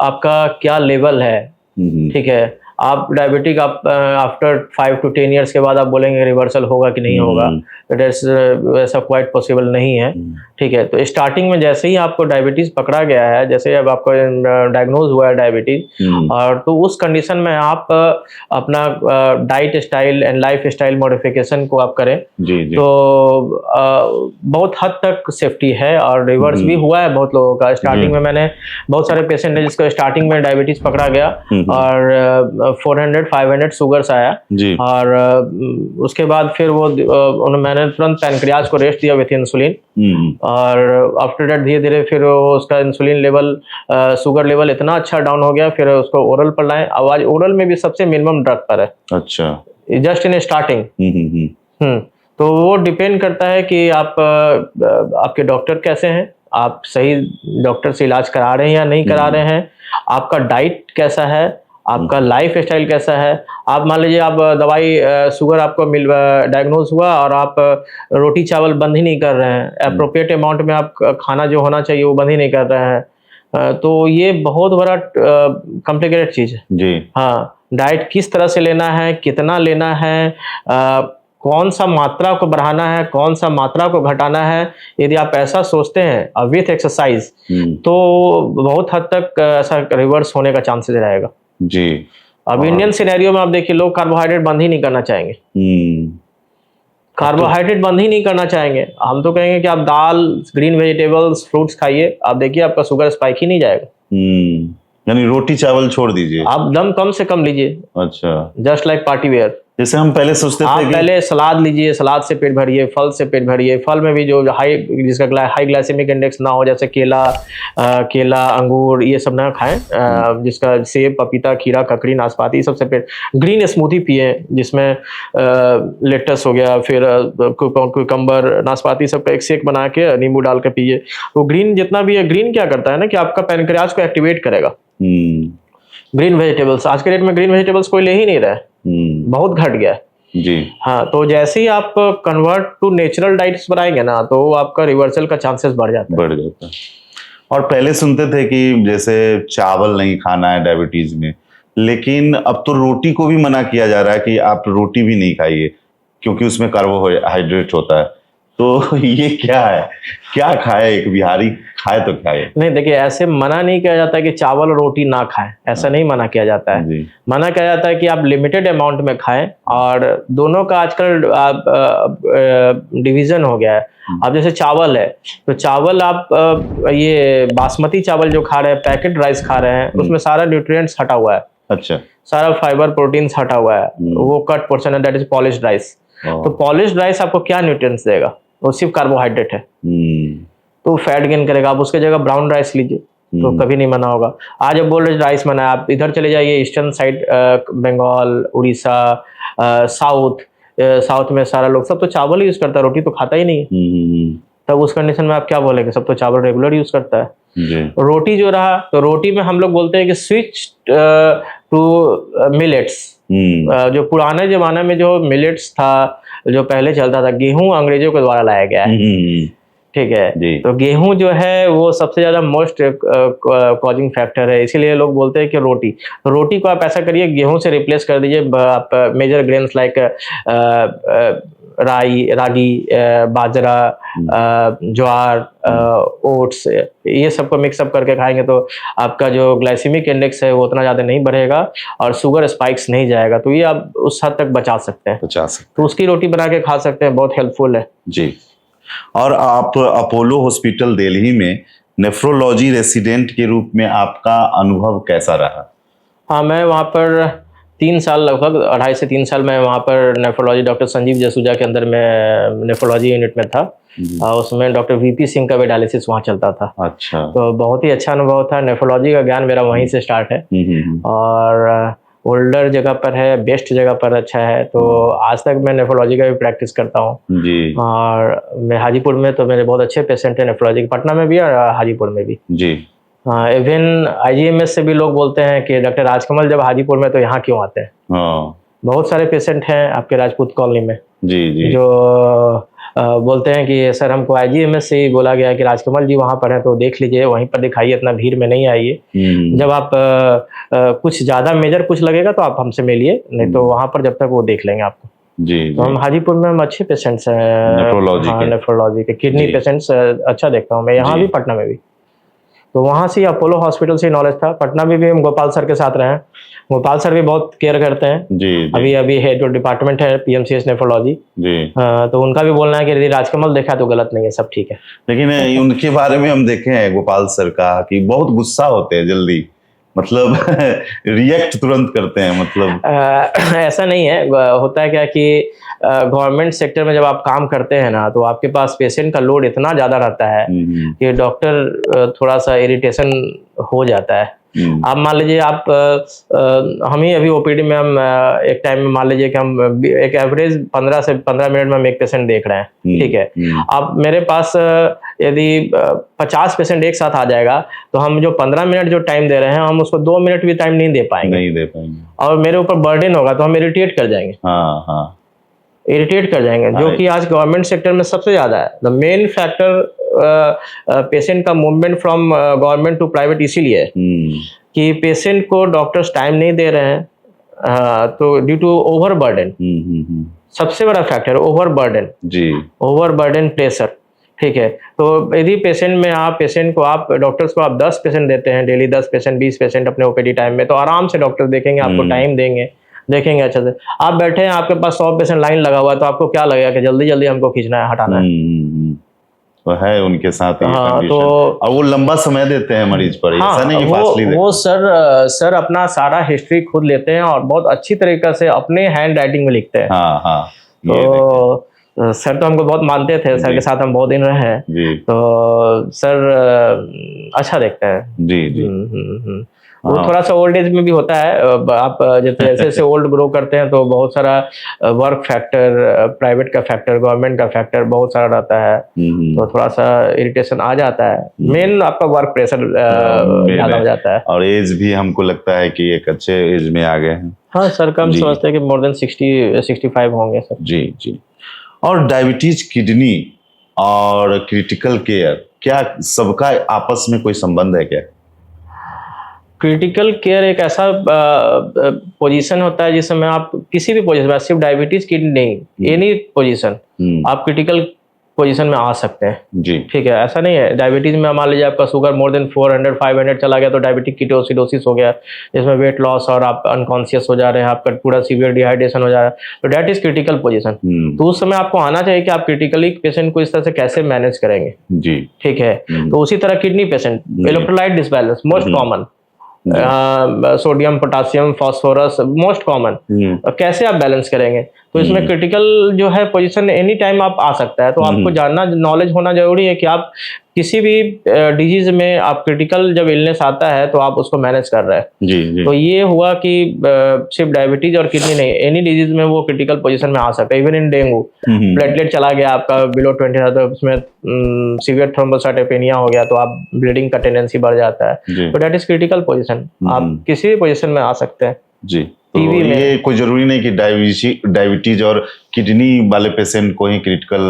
आपका क्या लेवल है। ठीक है, आप डायबिटिक आप आफ्टर 5 to 10 ईयर्स के बाद आप बोलेंगे रिवर्सल होगा कि नहीं होगा, तो ऐसा क्वाइट पॉसिबल नहीं है। ठीक है, तो स्टार्टिंग में जैसे ही आपको डायबिटीज पकड़ा गया है, जैसे अब आपको डायग्नोज हुआ है डायबिटीज, और तो उस कंडीशन में आप अपना diet style and life style modification को आप करें। तो बहुत हद तक सेफ्टी है, और रिवर्स भी हुआ है बहुत लोगों का। स्टार्टिंग में मैंने बहुत सारे पेशेंट है जिसको स्टार्टिंग में डायबिटीज पकड़ा गया और 400-500 शुगर्स आया, और उसके बाद फिर वो मैंने तुरंत पैनक्रियाज को रेस्ट दिया विथ इंसुलिन, और आफ्टर दैट धीरे धीरे फिर उसका इंसुलिन लेवल, शुगर लेवल इतना अच्छा डाउन हो गया, फिर उसको ओरल पर लाए। आवाज ओरल में भी सबसे मिनिमम ड्रग पर है। अच्छा, जस्ट इन स्टार्टिंग। तो वो डिपेंड करता है कि आप आपके डॉक्टर कैसे हैं, आप सही डॉक्टर से इलाज करा रहे हैं या नहीं करा रहे हैं, आपका डाइट कैसा है, आपका लाइफ स्टाइल कैसा है। आप मान लीजिए आप दवाई शुगर आपको डायग्नोज हुआ और आप रोटी चावल बंद ही नहीं कर रहे हैं, अप्रोप्रिएट अमाउंट में आप खाना जो होना चाहिए वो बंद ही नहीं कर रहे हैं, तो ये बहुत बड़ा कॉम्प्लिकेटेड चीज है जी। हाँ, डाइट किस तरह से लेना है, कितना लेना है, कौन सा मात्रा को बढ़ाना है, कौन सा मात्रा को घटाना है, यदि आप ऐसा सोचते हैं विथ एक्सरसाइज, तो बहुत हद तक ऐसा रिवर्स होने का चांसेस रहेगा जी। अब इंडियन सिनेरियो में आप देखिए, लोग कार्बोहाइड्रेट बंद ही नहीं करना चाहेंगे। कार्बोहाइड्रेट बंद ही नहीं करना चाहेंगे। हम तो कहेंगे कि आप दाल, ग्रीन वेजिटेबल्स, फ्रूट्स खाइए, आप देखिए आपका शुगर स्पाइक ही नहीं जाएगा। यानी रोटी चावल छोड़ दीजिए, आप दम कम से कम लीजिए। अच्छा, जस्ट लाइक पार्टी वेयर। जैसे हम पहले सोचते थे कि पहले सलाद लीजिए, सलाद से पेट भरिए, फल से पेट भरिए, फल में भी जो जिसका हाई ग्लाइसेमिक इंडेक्स ना हो, जैसे केला, अंगूर, ये सब ना खाएं, जिसका सेब, पपीता, खीरा, ककड़ी, नाशपाती, सबसे पेट। ग्रीन स्मूथी पिए, जिसमें लेटस हो गया, फिर कुकम्बर, नाशपाती, सबका एक शेक बना के नींबू डाल के पिए। तो ग्रीन जितना भी है, ग्रीन क्या करता है ना कि आपका पैनक्रियाज को एक्टिवेट करेगा। ग्रीन वेजिटेबल्स, आज के डेट में ग्रीन वेजिटेबल्स कोई ले ही नहीं रहा है, बहुत घट गया जी। हाँ, तो जैसे ही आप कन्वर्ट टू नेचुरल डाइट्स बनाएंगे ना, तो आपका रिवर्सल का चांसेस बढ़ जाता है। और पहले सुनते थे कि जैसे चावल नहीं खाना है डायबिटीज में, लेकिन अब तो रोटी को भी मना किया जा रहा है कि आप रोटी भी नहीं खाइए क्योंकि उसमें कार्बोहाइड्रेट होता है। तो ये क्या है, क्या खाए एक बिहारी, खाए तो खाए? नहीं, देखिए, ऐसे मना नहीं किया जाता है कि चावल और रोटी ना खाएं, ऐसा नहीं मना किया जाता है। मना किया जाता है कि आप लिमिटेड अमाउंट में खाएं, और दोनों का आजकल डिवीजन हो गया है। अब जैसे चावल है, तो चावल आप ये बासमती चावल जो खा रहे हैं, पैकेट राइस खा रहे हैं, उसमें सारा न्यूट्रिएंट्स हटा हुआ है। अच्छा, सारा फाइबर, प्रोटीन्स हटा हुआ है, वो कट पोर्शन है, दैट इज पॉलिश्ड राइस। तो पॉलिश्ड राइस आपको क्या न्यूट्रिएंट्स देगा? वो सिर्फ कार्बोहाइड्रेट है, तो फैट गेन करेगा। आप उसके जगह ब्राउन राइस लीजिए, तो कभी नहीं मना होगा। आज अब बोल रहे राइस मना है, आप इधर चले जाइए eastern side, Bengal, Orissa, south में सारा लोग सब तो चावल यूज करता है, रोटी तो खाता ही नहीं है। तब उस कंडीशन में आप क्या बोलेंगे? सब तो चावल रेगुलर यूज करता है। रोटी जो रहा, तो रोटी में हम लोग बोलते हैं कि स्विच टू मिलेट्स। जो पुराने जमाने में जो मिलेट्स था, जो पहले चलता था, गेहूं अंग्रेजों के द्वारा लाया गया है। ठीक है, तो गेहूं जो है वो सबसे ज्यादा मोस्ट कॉजिंग फैक्टर है, इसीलिए लोग बोलते हैं कि रोटी। तो रोटी को आप ऐसा करिए, गेहूं से रिप्लेस कर दीजिए आप मेजर ग्रेन्स लाइक रागी, बाजरा, ज्वार, ओट्स, ये सबको मिक्सअप करके खाएंगे तो आपका जो ग्लाइसेमिक इंडेक्स है वो उतना ज़्यादा नहीं बढ़ेगा और शुगर स्पाइक्स नहीं जाएगा। तो ये आप उस हद तक बचा सकते हैं। तो उसकी रोटी बना के खा सकते हैं, बहुत हेल्पफुल है जी। और आप अपोलो हॉस्पिटल दिल्ली में नेफ्रोलॉजी रेसिडेंट के रूप में आपका अनुभव कैसा रहा? हाँ, मैं वहाँ पर 3 साल, लगभग 2.5 से 3 साल मैं वहाँ पर नेफ्रोलॉजी डॉक्टर संजीव जसूजा के अंदर मैं नेफ्रोलॉजी यूनिट में था। उसमें डॉक्टर वीपी सिंह का भी डायलिसिस वहाँ चलता था। अच्छा। तो बहुत ही अच्छा अनुभव था। नेफ्रोलॉजी का ज्ञान मेरा वहीं से स्टार्ट है और ओल्डर जगह पर है, बेस्ट जगह पर अच्छा है। तो आज तक मैं नेफ्रोलॉजी का भी प्रैक्टिस करता हूँ जी। और मैं हाजीपुर में तो मेरे बहुत अच्छे पेशेंट हैं नेफ्रोलॉजी के, पटना में भी और हाजीपुर में भी जी। हाँ, इवन आईजीएमएस से भी लोग बोलते हैं कि डॉक्टर राजकमल जब हाजीपुर में तो यहाँ क्यों आते हैं। हाँ। बहुत सारे पेशेंट हैं आपके राजपूत कॉलोनी में जी जी। जो बोलते हैं कि सर हमको आईजीएमएस से ही बोला गया कि राजकमल जी वहाँ पर हैं तो देख लीजिए, वहीं पर दिखाइए, इतना भीड़ में नहीं आइए। जब आप कुछ ज़्यादा मेजर कुछ लगेगा तो आप हमसे मिलिए, नहीं तो वहाँ पर जब तक वो देख लेंगे आपको। जी तो हम हाजीपुर में हम अच्छे पेशेंट्स हैं नेफ्रोलॉजी के, किडनी पेशेंट्स अच्छा देखता हूँ मैं, यहाँ भी पटना में भी। तो वहाँ से अपोलो हॉस्पिटल से नॉलेज था। पटना में भी हम गोपाल सर के साथ रहे हैं। गोपाल सर भी बहुत केयर करते हैं। जी, जी। अभी है जो डिपार्टमेंट है पीएमसीएच नेफ्रोलॉजी जी, तो उनका भी बोलना है कि यदि राजकमल देखा तो गलत नहीं है, सब ठीक है। लेकिन उनके बारे में हम देखे हैं गोपाल सर का कि बहुत गुस्सा होते हैं जल्दी, मतलब रिएक्ट तुरंत करते हैं, मतलब ऐसा नहीं है। होता है क्या कि गवर्नमेंट सेक्टर में जब आप काम करते हैं ना तो आपके पास पेशेंट का लोड इतना ज़्यादा रहता है कि डॉक्टर थोड़ा सा इरिटेशन हो जाता है। आप मान लीजिए आप हम ही अभी ओपीडी में हम एक टाइम में मान लीजिए कि हम एक एवरेज 15 से 15 मिनट में हम एक पेशेंट देख रहे हैं, ठीक है। अब मेरे पास यदि 50 पेशेंट एक साथ आ जाएगा तो हम जो 15 मिनट जो टाइम दे रहे हैं हम उसको 2 मिनट भी टाइम नहीं दे पाएंगे और मेरे ऊपर बर्डन होगा तो हम इरिटेट कर जाएंगे। हाँ, इरिटेट कर जाएंगे, जो कि आज गवर्नमेंट सेक्टर में सबसे ज्यादा है। द मेन फैक्टर पेशेंट का movement from government to private इसीलिए है कि पेशेंट को डॉक्टर्स टाइम नहीं दे रहे हैं, तो ड्यू टू ओवर बर्डन। सबसे बड़ा फैक्टर ओवर बर्डन जी, ओवर बर्डन प्रेशर, ठीक है। तो यदि पेशेंट में आप डॉक्टर्स को आप 10 पेशेंट देते हैं डेली, 10 पेशेंट 20 पेशेंट अपने ओपीडी टाइम में, तो आराम से डॉक्टर देखेंगे, आपको टाइम देंगे, देखेंगे अच्छे से। आप बैठे हैं, आपके पास 100 पेशेंट लाइन लगा हुआ है तो आपको क्या लगेगा कि जल्दी जल्दी हमको खींचना है, हटाना है। तो है उनके साथ ये कंडीशन। तो और वो लंबा समय देते हैं मरीज पर, ऐसा नहीं कि फास्टली वो सर अपना सारा हिस्ट्री खुद लेते हैं और बहुत अच्छी तरीके से अपने हैंड राइटिंग में लिखते हैं। तो सर तो हमको बहुत मानते थे, सर के साथ हम बहुत दिन रहे हैं, तो सर अच्छा देखते हैं जी जी। वो थोड़ा सा ओल्ड एज में भी होता है। आप जैसे जैसे ओल्ड ग्रो करते हैं तो बहुत सारा वर्क फैक्टर, प्राइवेट का फैक्टर, गवर्नमेंट का फैक्टर बहुत सारा रहता है, तो थोड़ा सा इरिटेशन आ जाता है। मेन आपका वर्क प्रेशर ज्यादा हो जाता है और एज भी हमको लगता है कि एक अच्छे एज में आ गए हैं। हाँ सर, कम समझते हैं कि मोर देन 60-65 होंगे सर। जी जी। और डायबिटीज, किडनी और क्रिटिकल केयर, क्या सबका आपस में कोई संबंध है क्या? क्रिटिकल केयर एक ऐसा पोजीशन होता है जिसमें आप किसी भी पोजीशन में, सिर्फ डायबिटीज की नहीं, एनी पोजीशन आप क्रिटिकल पोजीशन में आ सकते हैं जी, ठीक है। ऐसा नहीं है डायबिटीज में मान लीजिए आपका शुगर मोर देन 400-500 चला गया तो डायबिटिक कीटोसिडोसिस हो गया, जिसमें वेट लॉस और आप अनकॉन्शियस हो जा रहे हैं, आपका पूरा सीवियर डिहाइड्रेशन हो जा रहा है, तो दैट इज क्रिटिकल पोजीशन। तो उस समय आपको आना चाहिए कि आप क्रिटिकली पेशेंट को इस तरह से कैसे मैनेज करेंगे जी, ठीक है। तो उसी तरह kidney patient, electrolyte disbalance most common, sodium, potassium, phosphorus most common, कैसे आप बैलेंस करेंगे? तो इसमें क्रिटिकल जो है पोजीशन एनी टाइम आप आ सकता है, तो आपको जानना, नॉलेज होना जरूरी है कि आप किसी भी डिजीज में आप क्रिटिकल जब इलनेस आता है तो आप उसको मैनेज कर रहे हैं जी, जी। तो ये हुआ कि सिर्फ डायबिटीज और किडनी नहीं, एनी डिजीज में वो क्रिटिकल पोजीशन में आ सकता है। इवन इन डेंगू, प्लेटलेट चला गया आपका बिलो 20, तो उसमें सीवियर थ्रोम्बोसाइटोपेनिया हो गया तो आप ब्लीडिंग का टेंडेंसी बढ़ जाता है, तो दैट इज क्रिटिकल पोजीशन। आप किसी भी पोजीशन में आ सकते हैं जी। तो ये कोई जरूरी नहीं कि डायबिटीज और किडनी वाले पेशेंट को ही क्रिटिकल,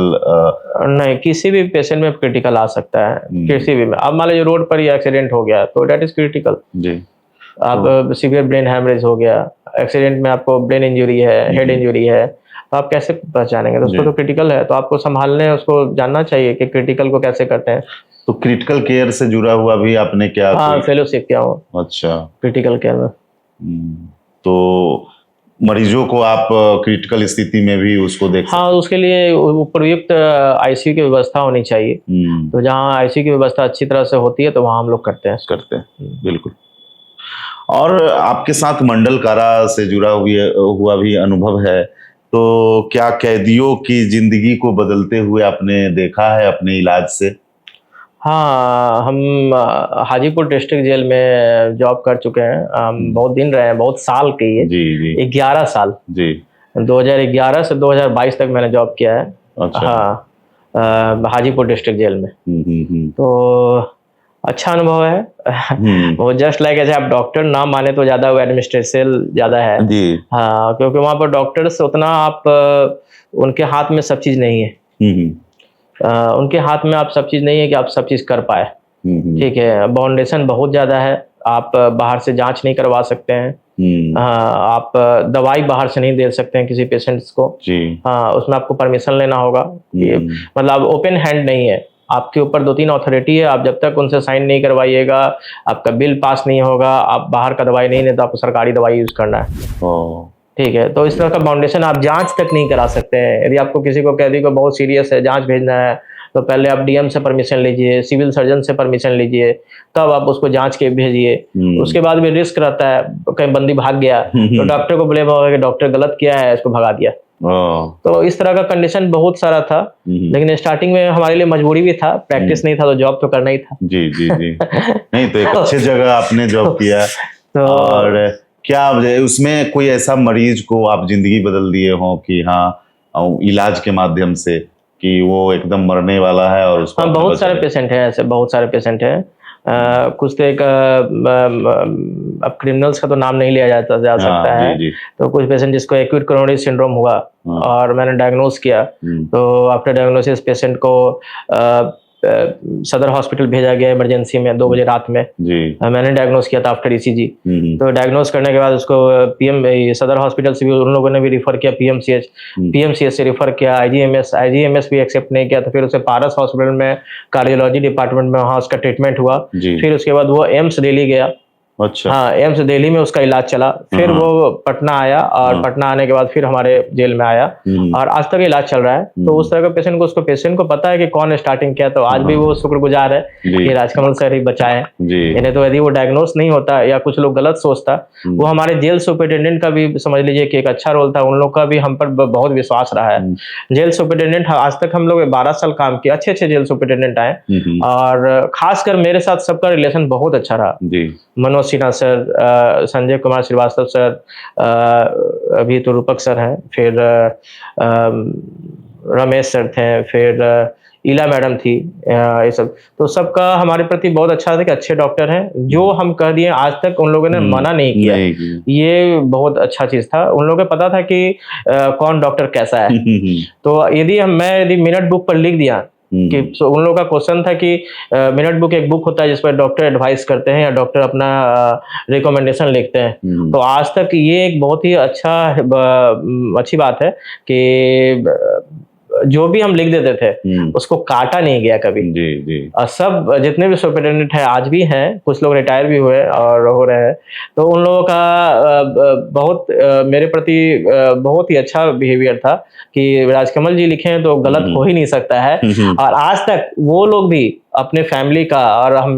नहीं, किसी भी पेशेंट में क्रिटिकल आ सकता है, किसी भी में। अब मान लीजिए रोड पर ही एक्सीडेंट हो गया तो दैट इज क्रिटिकल जी। आप सीवियर ब्रेन हैमरेज हो गया, एक्सीडेंट में आपको ब्रेन इंजरी है, हेड इंजरी है, तो आप कैसे पहचानेंगे? तो उसको तो क्रिटिकल है, तो आपको संभालने, उसको जानना चाहिए कि क्रिटिकल को कैसे करते हैं। तो क्रिटिकल केयर से जुड़ा हुआ भी आपने क्या? हाँ, फेलोशिप किया हूँ। अच्छा, क्रिटिकल केयर में। तो मरीजों को आप क्रिटिकल स्थिति में भी उसको देख हाँ, उसके लिए उपयुक्त आईसीयू की व्यवस्था होनी चाहिए। तो जहाँ आईसीयू की व्यवस्था अच्छी तरह से होती है तो वहाँ हम लोग करते हैं। बिल्कुल। और आपके साथ मंडल कारा से जुड़ा हुआ भी अनुभव है, तो क्या कैदियों की जिंदगी को बदलते हुए आपने देखा है अपने इलाज से? हाँ, हम हाजीपुर डिस्ट्रिक्ट जेल में जॉब कर चुके हैं। हम बहुत दिन रहे हैं, बहुत साल के ये जी जी 11 साल जी 2011 से 2022 तक मैंने जॉब किया है। अच्छा। हाँ, हाजीपुर डिस्ट्रिक्ट जेल में। तो अच्छा अनुभव है। वो जस्ट लाइक ऐसे आप डॉक्टर ना माने तो ज़्यादा वो एडमिनिस्ट्रेशन ज़्यादा है जी। हाँ, क्योंकि वहाँ पर डॉक्टर्स उतना आप उनके हाथ में सब चीज़ नहीं है। उनके हाथ में आप सब चीज़ नहीं है कि आप सब चीज़ कर पाए। ठीक है, बाउंडेशन बहुत ज़्यादा है। आप बाहर से जांच नहीं करवा सकते हैं। आप दवाई बाहर से नहीं दे सकते हैं किसी पेशेंट्स को। हाँ, उसमें आपको परमिशन लेना होगा। मतलब ओपन हैंड नहीं है, आपके ऊपर 2-3 अथॉरिटी है। आप जब तक उनसे साइन नहीं करवाइएगा, आपका बिल पास नहीं होगा, आप बाहर का दवाई नहीं लेते, आपको सरकारी दवाई यूज करना है। ठीक है, तो इस तरह का बाउंडेशन, आप जांच तक नहीं करा सकते हैं। यदि आपको किसी को कैदी को बहुत सीरियस है, जांच भेजना है, तो पहले आप डीएम से परमिशन लीजिए, सिविल सर्जन से परमिशन लीजिए, तब आप उसको जांच के भेजिए। उसके बाद भी रिस्क रहता है, कहीं बंदी भाग गया तो डॉक्टर को ब्लेम होगा कि डॉक्टर गलत किया है, इसको भगा दिया। तो इस तरह का कंडीशन बहुत सारा था। लेकिन स्टार्टिंग में हमारे लिए मजबूरी भी था, प्रैक्टिस नहीं था तो जॉब तो करना ही था। जी जी जी नहीं तो एक अच्छी जगह आपने जॉब किया। तो और क्या उसमें कोई ऐसा मरीज को आप जिंदगी बदल दिए हो कि हाँ इलाज के माध्यम से, कि वो एकदम मरने वाला है और उसको? हाँ, बहुत सारे पेशेंट हैं ऐसे, बहुत सारे पेशेंट हैं। कुछ तो एक अब क्रिमिनल्स का तो नाम नहीं लिया जा सकता है। जी। तो कुछ पेशेंट जिसको एक्यूट कोरोनरी सिंड्रोम हुआ और मैंने डायग्नोस किया, तो आफ्टर डायग्नोसिस पेशेंट को सदर हॉस्पिटल भेजा गया इमरजेंसी में 2 बजे रात में। मैंने डायग्नोस किया था आफ्टर ईसीजी। तो डायग्नोस करने के बाद उसको पीएम सदर हॉस्पिटल से भी उन लोगों ने भी रिफर किया पीएमसीएच से रिफर किया, आईजीएमएस भी एक्सेप्ट नहीं किया। तो फिर उसे पारस हॉस्पिटल में कार्डियोलॉजी डिपार्टमेंट में वहाँ उसका ट्रीटमेंट हुआ। फिर उसके बाद वो एम्स दिल्ली गया। अच्छा। हाँ, एम्स दिल्ली में उसका इलाज चला। फिर वो पटना आया और पटना आने के बाद फिर हमारे जेल में आया और आज तक इलाज चल रहा है। तो उस तरह का पेशेंट को पता है कि कौन स्टार्टिंग किया, तो आज भी वो शुक्रगुजार है कि राजकमल सर ही बचाए। इन्हें तो यदि वो डायग्नोस नहीं होता या कुछ लोग गलत सोचता, वो हमारे जेल सुपरिटेंडेंट का भी समझ लीजिए कि एक अच्छा रोल था। उन लोग का भी हम पर बहुत विश्वास रहा है। जेल सुपरिटेंडेंट आज तक हम लोग 12 साल काम किया, अच्छे जेल सुपरिटेंडेंट आए और खासकर मेरे साथ सबका रिलेशन बहुत अच्छा रहा। मनोज सिन्हा सर, संजय कुमार श्रीवास्तव सर, अभी तो रूपक सर हैं, फिर रमेश सर थे, फिर ईला मैडम थी, ये सब। तो सबका हमारे प्रति बहुत अच्छा था कि अच्छे डॉक्टर हैं। जो हम कह दिए आज तक उन लोगों ने मना नहीं किया। ये बहुत अच्छा चीज था। उन लोगों को पता था कि कौन डॉक्टर कैसा है। तो यदि मिनट बुक पर लिख दिया कि उन लोगों का क्वेश्चन था कि मिनट बुक एक बुक होता है जिस पर डॉक्टर एडवाइस करते हैं या डॉक्टर अपना रिकमेंडेशन लिखते हैं। तो आज तक ये एक बहुत ही अच्छी बात है कि जो भी हम लिख देते थे उसको काटा नहीं गया कभी। जी। और सब जितने भी सुपरिटेंडेंट हैं आज भी हैं, कुछ लोग रिटायर भी हुए और हो रहे हैं। तो उन लोगों का बहुत मेरे प्रति बहुत ही अच्छा बिहेवियर था कि राजकमल जी लिखे हैं तो गलत हो ही नहीं सकता है। और आज तक वो लोग भी अपने फैमिली का, और हम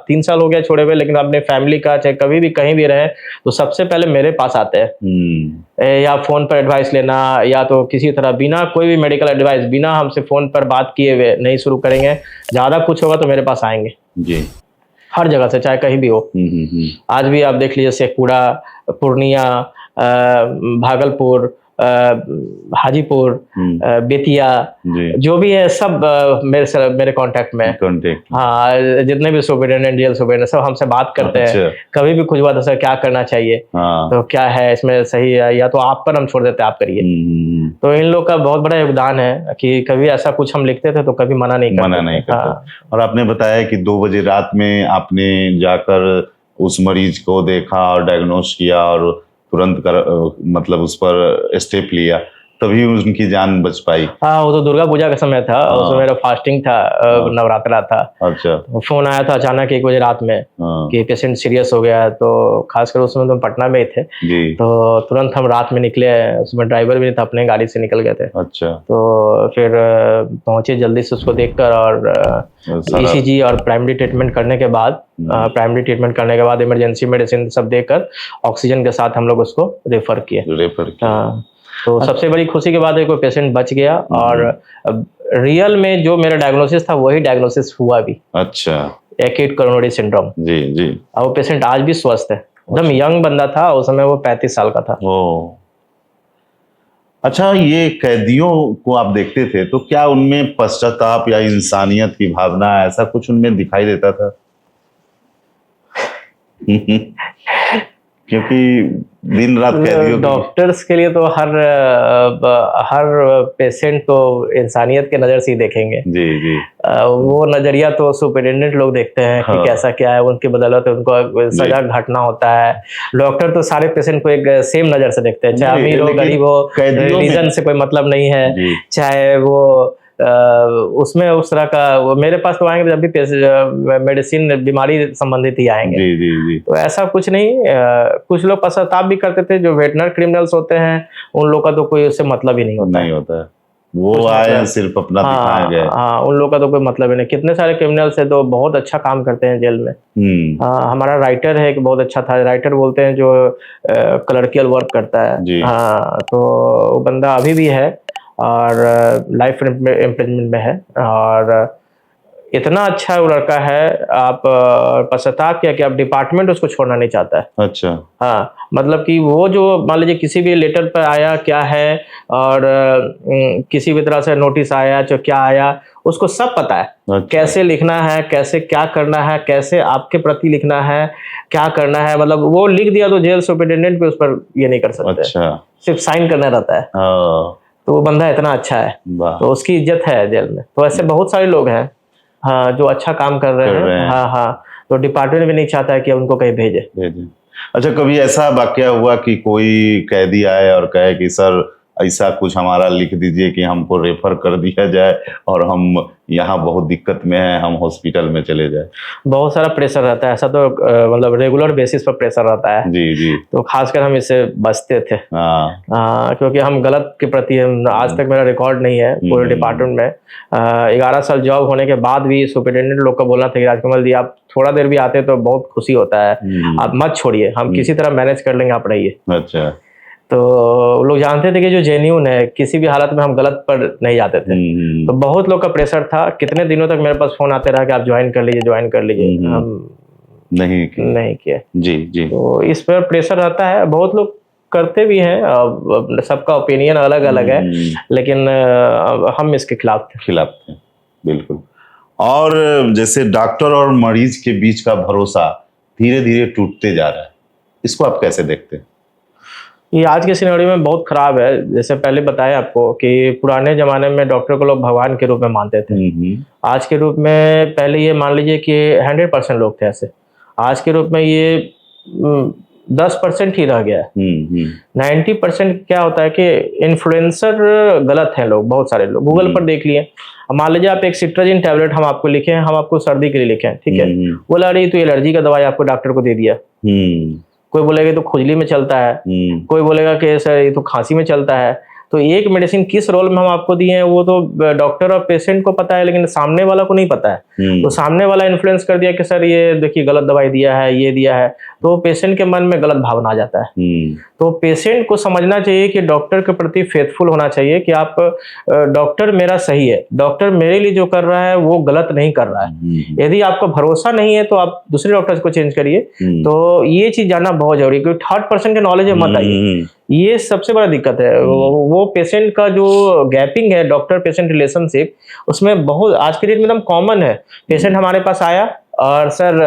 3 साल हो गया छोड़े हुए, लेकिन अपने फैमिली का चाहे कभी भी कहीं भी रहे तो सबसे पहले मेरे पास आते हैं। या फोन पर एडवाइस लेना, या तो किसी तरह बिना कोई भी मेडिकल एडवाइस, बिना हमसे फोन पर बात किए हुए नहीं शुरू करेंगे। ज्यादा कुछ होगा तो मेरे पास आएंगे जी, हर जगह से, चाहे कहीं भी हो। आज भी आप देख लीजिए, शेखपुरा, पूर्णिया, भागलपुर, हाजीपुर, बेतिया, जो भी है सब मेरे कांटेक्ट में। हाँ, जितने भी सुपरिटेंडेंट, जेल सुपरिटेंडेंट, सब हमसे बात करते हैं। कभी भी कुछ हुआ तो सर क्या करना चाहिए, तो क्या है इसमें सही है, या तो आप पर हम छोड़ देते हैं, आप करिए। तो इन लोग का बहुत बड़ा योगदान है कि कभी ऐसा कुछ हम लिखते थे तो कभी मना नहीं करते। और आपने बताया कि 2 बजे रात में आपने जाकर उस मरीज को देखा और डायग्नोस किया और तुरंत मतलब उस पर स्टेप लिया। तभी उनकी जान बच पाई। हाँ, वो तो दुर्गा पूजा का समय था, उस समय मेरा फास्टिंग था, नवरात्रा था। अच्छा। फोन आया था अचानक 1 बजे रात में कि पेशेंट सीरियस हो गया है, तो खासकर उस समय तो हम पटना में ही थे जी। तो तुरंत हम रात में निकले, उसमें ड्राइवर भी नहीं था, अपने गाड़ी से निकल गए थे। अच्छा। तो फिर पहुंचे जल्दी से उसको देखकर, और ईसीजी और प्राइमरी ट्रीटमेंट करने के बाद इमरजेंसी मेडिसिन सब देकर ऑक्सीजन के साथ हम लोग उसको रेफर किए। तो सबसे बड़ी खुशी की बात है कोई पेशेंट बच गया, और रियल में जो मेरा डायग्नोसिस था वही डायग्नोसिस हुआ भी। अच्छा। Acute coronary syndrome. जी जी। और वो पेशेंट आज भी स्वस्थ है, एकदम यंग बंदा था, उस समय वो 35 साल का था। ओ। अच्छा, ये कैदियों को आप देखते थे तो क्या उनमें पश्चाताप या इंसानियत की भावना, ऐसा कुछ उनमें दिखाई देता था? क्योंकि दिन रात कैदियों डॉक्टर्स के लिए तो हर पेशेंट तो इंसानियत के नज़र से ही देखेंगे। जी जी। वो नज़रिया तो सुपरिटेंडेंट लोग देखते हैं कि कैसा क्या है, उनकी बदौलत उनको सजा घटना होता है। डॉक्टर तो सारे पेशेंट को एक सेम नज़र से देखते हैं, चाहे अमीर हो गरीब हो, रिलीजन से कोई मतलब नहीं है, चाहे वो उसमें उस तरह का। वो मेरे पास तो आएंगे जब भी मेडिसिन बीमारी संबंधित ही आएंगे। जी जी जी। तो ऐसा कुछ नहीं। कुछ लोग पश्चाताप भी करते थे, जो वेटनर क्रिमिनल्स होते हैं उन लोग का तो कोई उससे मतलब ही नहीं होता है। वो आए सिर्फ अपना दिखाए गए। हाँ, उन लोग का तो कोई मतलब ही नहीं। कितने सारे क्रिमिनल्स है तो बहुत अच्छा काम करते हैं जेल में। हमारा राइटर है, एक बहुत अच्छा था, राइटर बोलते हैं, जो क्लर्कियल वर्क करता है। हाँ, तो वो बंदा अभी भी है और लाइफ इम्प्रिजनमेंट में है, और इतना अच्छा वो लड़का है। आप पश्चाताप किया कि आप डिपार्टमेंट उसको छोड़ना नहीं चाहता है। अच्छा। हाँ, मतलब कि वो जो मान लीजिए किसी भी लेटर पर आया क्या है, और किसी भी तरह से नोटिस आया जो क्या आया, उसको सब पता है। अच्छा। कैसे लिखना है, कैसे क्या करना है, कैसे आपके प्रति लिखना है, क्या करना है। मतलब वो लिख दिया तो जेल सुपरिटेंडेंट भी उस पर ये नहीं कर सकते। अच्छा। सिर्फ साइन करना रहता है। तो वो बंदा इतना अच्छा है, तो उसकी इज्जत है जेल में। तो ऐसे बहुत सारे लोग हैं हाँ जो अच्छा काम कर रहे हैं। हाँ हाँ, तो डिपार्टमेंट भी नहीं चाहता है कि उनको कहीं भेजे। अच्छा, कभी ऐसा वाकया हुआ कि कोई कैदी आए और कहे कि सर ऐसा कुछ हमारा लिख दीजिए कि हमको रेफर कर दिया जाए और हम यहाँ बहुत दिक्कत में हैं, हम हॉस्पिटल में चले जाए? बहुत सारा प्रेशर रहता है, ऐसा तो मतलब रेगुलर बेसिस पर प्रेशर रहता है। जी जी। तो खासकर हम इससे बचते थे। क्योंकि हम गलत के प्रति, आज तक मेरा रिकॉर्ड नहीं है पूरे डिपार्टमेंट में। 11 साल जॉब होने के बाद भी सुपरिटेंडेंट लोग का बोलना था कि राजकमल जी आप थोड़ा देर भी आते तो बहुत खुशी होता है, आप मत छोड़िए, हम किसी तरह मैनेज कर लेंगे, आप रहिए। अच्छा। तो लोग जानते थे कि जो जेन्युइन है, किसी भी हालत में हम गलत पर नहीं जाते थे। तो बहुत लोग का प्रेशर था, कितने दिनों तक मेरे पास फोन आते रहा कि आप ज्वाइन कर लीजिए। हम नहीं किए। जी जी। तो इस पर प्रेशर रहता है, बहुत लोग करते भी हैं, सबका ओपिनियन अलग अलग है, लेकिन हम इसके खिलाफ थे। बिल्कुल। और जैसे डॉक्टर और मरीज के बीच का भरोसा धीरे धीरे टूटते जा रहा है, इसको आप कैसे देखते हैं? ये आज के सिनेरियो में बहुत खराब है। जैसे पहले बताया आपको कि पुराने जमाने में डॉक्टर को लोग भगवान के रूप में मानते थे। आज के रूप में, पहले ये मान लीजिए कि 100% लोग थे ऐसे, आज के रूप में ये 10% ही रह गया है। 90% क्या होता है कि इन्फ्लुएंसर गलत हैं लोग, बहुत सारे लोग गूगल पर देख लिए। मान लीजिए आप एक सिट्राजिन टैबलेट हम आपको लिखे हैं, हम आपको सर्दी के लिए लिखे हैं, ठीक है, बोला अरे तो एलर्जी का दवाई आपको डॉक्टर को दे दिया। कोई बोलेगा तो खुजली में चलता है, कोई बोलेगा कि सर ये तो खांसी में चलता है। तो एक मेडिसिन किस रोल में हम आपको दिए हैं वो तो डॉक्टर और पेशेंट को पता है, लेकिन सामने वाला को नहीं पता है। तो सामने वाला इन्फ्लुएंस कर दिया कि सर ये देखिए गलत दवाई दिया है, ये दिया है, तो पेशेंट के मन में गलत भावना आ जाता है। तो पेशेंट को समझना चाहिए कि डॉक्टर के प्रति फेथफुल होना चाहिए कि आप डॉक्टर मेरा सही है, डॉक्टर मेरे लिए जो कर रहा है वो गलत नहीं कर रहा है। यदि आपको भरोसा नहीं है तो आप दूसरे डॉक्टर को चेंज करिए। तो ये चीज जानना बहुत जरूरी है, क्योंकि 3rd पर्सन के नॉलेज में मत आइए, ये सबसे बड़ा दिक्कत है। वो पेशेंट का जो गैपिंग है, डॉक्टर पेशेंट रिलेशनशिप, उसमें बहुत आज के डेट में एकदम कॉमन है। पेशेंट हमारे पास आया और सर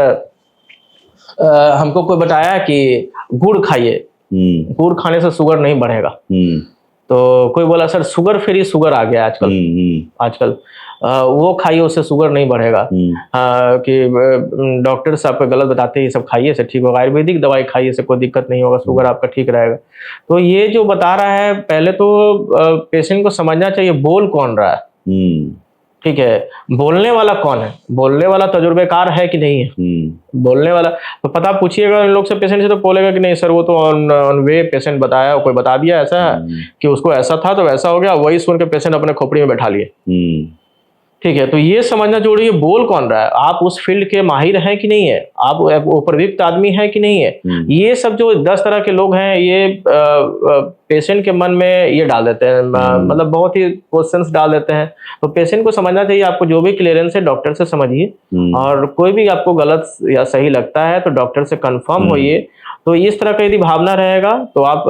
हमको कोई बताया कि गुड़ खाइए, गुड़ खाने से शुगर नहीं बढ़ेगा। तो कोई बोला सर शुगर फ्री शुगर आ गया आजकल वो खाइए, उससे शुगर नहीं बढ़ेगा। कि डॉक्टर्स आपको गलत बताते हैं ये सब खाइए से ठीक होगा, आयुर्वेदिक दवाई खाइए से कोई दिक्कत नहीं होगा, शुगर आपका ठीक रहेगा। तो ये जो बता रहा है, पहले तो पेशेंट को समझना चाहिए बोल कौन रहा है। ठीक है, बोलने वाला कौन है, बोलने वाला तजुर्बेकार है कि नहीं है। बोलने वाला तो पता पूछिएगा इन लोग से, पेशेंट से, तो बोलेगा कि नहीं सर वो तो ऑन वे पेशेंट बताया, कोई बता दिया ऐसा है कि उसको ऐसा था तो वैसा हो गया, वही सुन के पेशेंट अपने खोपड़ी में बैठा लिए। ठीक है, तो ये समझना जरूरी है बोल कौन रहा है, आप उस फील्ड के माहिर हैं कि नहीं है, आप उपयुक्त आदमी है कि नहीं है। ये सब जो 10 तरह के लोग हैं, ये पेशेंट के मन में ये डाल देते हैं, मतलब बहुत ही क्वेश्चंस डाल देते हैं। तो पेशेंट को समझना चाहिए, आपको जो भी क्लियरेंस है डॉक्टर से समझिए, और कोई भी आपको गलत या सही लगता है तो डॉक्टर से कंफर्म होइए। तो इस तरह का यदि भावना रहेगा तो आप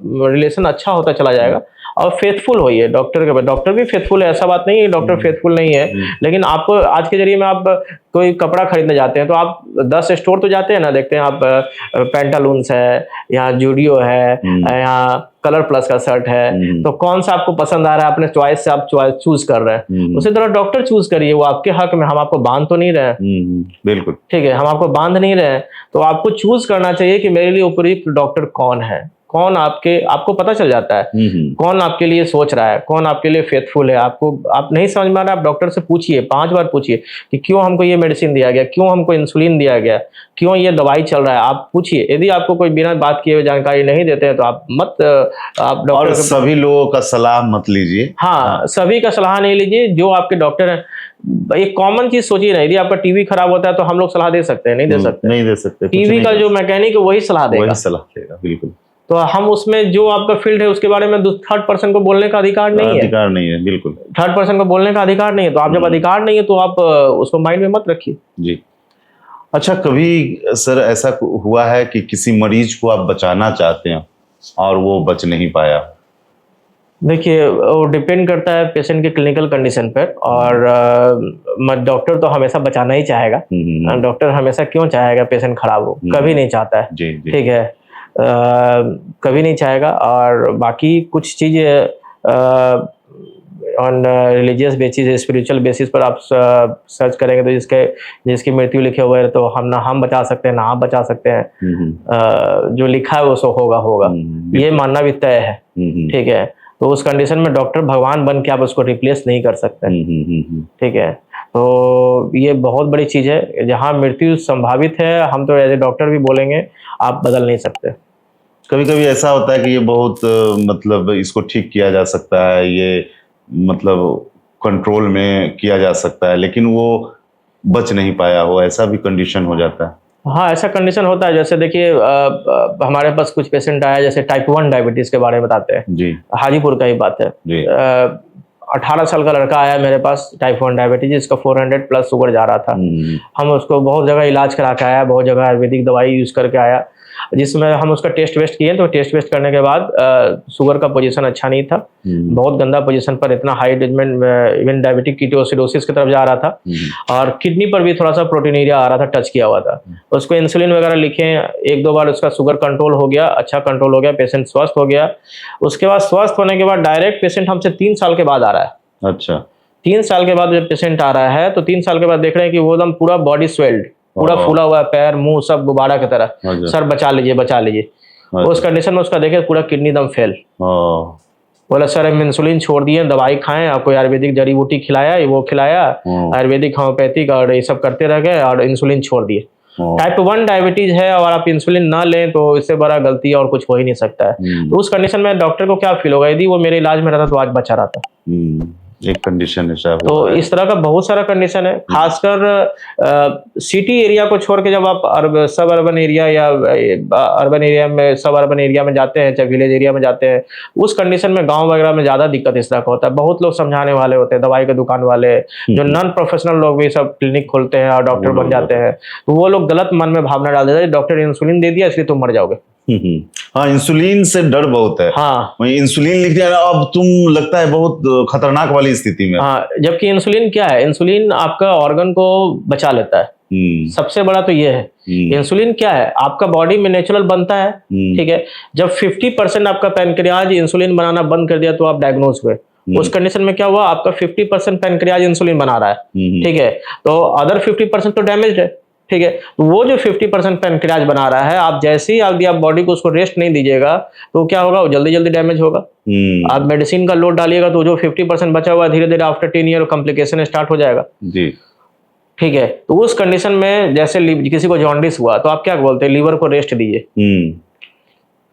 रिलेशन अच्छा होता चला जाएगा। और फेथफुल होइए डॉक्टर के, डॉक्टर भी फेथफुल है, ऐसा बात नहीं है डॉक्टर फेथफुल नहीं है, लेकिन आप आज के जरिए में आप कोई कपड़ा खरीदने जाते हैं तो आप 10 स्टोर तो जाते हैं ना, देखते हैं आप पैंटालून्स है, यहाँ जूडियो है, यहाँ कलर प्लस का शर्ट है, तो कौन सा आपको पसंद आ रहा है, अपने चॉइस से आप चूज कर रहे हैं। उसी तरह डॉक्टर चूज करिए, वो आपके हक में, हम आपको बांध तो नहीं रहे हैं। बिल्कुल ठीक है, हम आपको बांध नहीं रहे हैं, तो आपको चूज करना चाहिए कि मेरे लिए उपयुक्त डॉक्टर कौन है, कौन आपको पता चल जाता है कौन आपके लिए सोच रहा है, कौन आपके लिए फेथफुल है। आप नहीं समझ में आ रहा, आप डॉक्टर से पूछिए, 5 बार पूछिए कि क्यों हमको ये मेडिसिन दिया गया, क्यों हमको इंसुलिन दिया गया, क्यों ये दवाई चल रहा है, आप पूछिए। यदि आपको कोई बिना बात किए हुए जानकारी नहीं देते हैं तो आप डॉक्टर, और सभी लोगों का सलाह मत लीजिए। हाँ, सभी का सलाह नहीं लीजिए, जो आपके डॉक्टर है। एक कॉमन चीज सोचिए ना, यदि आपका टीवी खराब होता है तो हम लोग सलाह दे सकते हैं, नहीं दे सकते। टीवी का जो मैकेनिक है वही सलाह देगा, बिल्कुल। तो हम उसमें जो आपका फील्ड है उसके बारे में थर्ड पर्सन को बोलने का अधिकार नहीं है। बिल्कुल, थर्ड पर्सन को बोलने का अधिकार नहीं है। तो आप जब अधिकार नहीं है तो आप उसको माइंड में मत रखिए। जी। अच्छा, कभी सर ऐसा हुआ है कि किसी मरीज को आप बचाना चाहते हैं और वो बच नहीं पाया? देखिए, वो डिपेंड करता है पेशेंट के क्लिनिकल कंडीशन पर, और डॉक्टर तो हमेशा बचाना ही चाहेगा। डॉक्टर हमेशा क्यों चाहेगा पेशेंट खराब हो, कभी नहीं चाहता है। ठीक है, कभी नहीं चाहेगा। और बाकी कुछ चीज़ on religious basis, spiritual basis पर आप सर्च करेंगे तो जिसकी मृत्यु लिखे हुए है तो हम बचा सकते हैं ना आप बचा सकते हैं। जो लिखा है वो सो होगा, ये मानना भी तय है। ठीक है, तो उस कंडीशन में डॉक्टर भगवान बन के आप उसको रिप्लेस नहीं कर सकते। ठीक है, तो ये बहुत बड़ी चीज़ है, जहाँ मृत्यु संभावित है हम तो एज ए डॉक्टर भी बोलेंगे आप बदल नहीं सकते। कभी कभी ऐसा होता है कि ये बहुत मतलब इसको ठीक किया जा सकता है, ये मतलब कंट्रोल में किया जा सकता है, लेकिन वो बच नहीं पाया हो, ऐसा भी कंडीशन हो जाता है। हाँ, ऐसा कंडीशन होता है। जैसे देखिए, हमारे पास कुछ पेशेंट आया, जैसे टाइप 1 डायबिटीज के बारे में बताते हैं जी, हाजीपुर का ही बात है। 18 साल का लड़का आया मेरे पास, टाइप 1 डायबिटीज, जिसका 400 प्लस शुगर जा रहा था। हम उसको बहुत जगह इलाज करा के आया, बहुत जगह आयुर्वेदिक दवाई यूज करके आया, जिसमें हम उसका टेस्ट वेस्ट किए। तो टेस्ट वेस्ट करने के बाद शुगर का पोजीशन अच्छा नहीं था, बहुत गंदा पोजीशन पर, इतना हाई इवन डायबिटिक कीटोसिडोसिस की तरफ जा रहा था, और किडनी पर भी थोड़ा सा प्रोटीनीरिया आ रहा था, टच किया हुआ था। उसको इंसुलिन वगैरह लिखे, 1-2 बार उसका शुगर कंट्रोल हो गया, अच्छा कंट्रोल हो गया, पेशेंट स्वस्थ हो गया। उसके बाद स्वस्थ होने के बाद डायरेक्ट पेशेंट हमसे 3 साल के बाद आ रहा है। अच्छा, 3 साल के बाद जब पेशेंट आ रहा है तो 3 साल के बाद देख रहे हैं कि वो एकदम पूरा बॉडी स्वेल्ड, पूरा फूला हुआ है, पैर मुंह सब गुब्बारा की तरह। सर बचा लीजिए। उस कंडीशन में उसका देखे पूरा किडनी दम फेल। बोला सर हम इंसुलिन छोड़ दिए, दवाई खाएं, आपको आयुर्वेदिक जड़ी बूटी खिलाया, वो खिलाया, आयुर्वेदिक होम्योपैथिक और ये सब करते रह गए और इंसुलिन छोड़ दिए। टाइप 1 डायबिटीज है और आप इंसुलिन ना लें तो इससे बड़ा गलती और कुछ हो ही नहीं सकता है। तो उस कंडीशन में डॉक्टर को क्या फील होगा, यदि वो मेरे इलाज में रहता तो आज बचा रहता। एक कंडीशन है। तो इस तरह का बहुत सारा कंडीशन है, खासकर सिटी एरिया को छोड़ के जब आप सब अर्बन एरिया या अर्बन एरिया में, सब अर्बन एरिया में जाते हैं, चाहे विलेज एरिया में जाते हैं, उस कंडीशन में गांव वगैरह में ज्यादा दिक्कत इस तरह का होता है। बहुत लोग समझाने वाले होते हैं, दवाई के दुकान वाले, जो नॉन प्रोफेशनल लोग भी सब क्लिनिक खोलते हैं और डॉक्टर बन जाते हैं, तो वो लोग गलत मन में भावना डाल देते हैं, डॉक्टर इंसुलिन दे दिया इसलिए तुम मर जाओगे। हाँ, इंसुलिन से डर बहुत है। हाँ, इंसुलिन लिख दिया, अब तुम लगता है बहुत खतरनाक वाली स्थिति में। हाँ, जबकि इंसुलिन क्या है, इंसुलिन आपका ऑर्गन को बचा लेता है। सबसे बड़ा तो ये है। इंसुलिन क्या है, आपका बॉडी में नेचुरल बनता है, ठीक है। जब 50% आपका पैनक्रियाज इंसुलिन बनाना बंद कर दिया तो आप डायग्नोज हुए। उस कंडीशन में क्या हुआ, आपका 50% पैनक्रियाज इंसुलिन बना रहा है, ठीक है, तो अदर 50% तो डैमेज्ड है, ठीक है। तो वो जो 50% पैनक्रियाज बना रहा है, आप जैसे ही आप बॉडी को उसको रेस्ट नहीं दीजिएगा तो क्या होगा, वो जल्दी जल्दी डैमेज होगा। आप मेडिसिन का लोड डालिएगा तो जो 50% बचा हुआ धीरे धीरे आफ्टर 10 ईयर कॉम्प्लिकेशन स्टार्ट हो जाएगा जी, ठीक है। तो उस कंडीशन में जैसे किसी को जॉन्डिस हुआ तो आप क्या बोलते हैं, लीवर को रेस्ट दीजिए,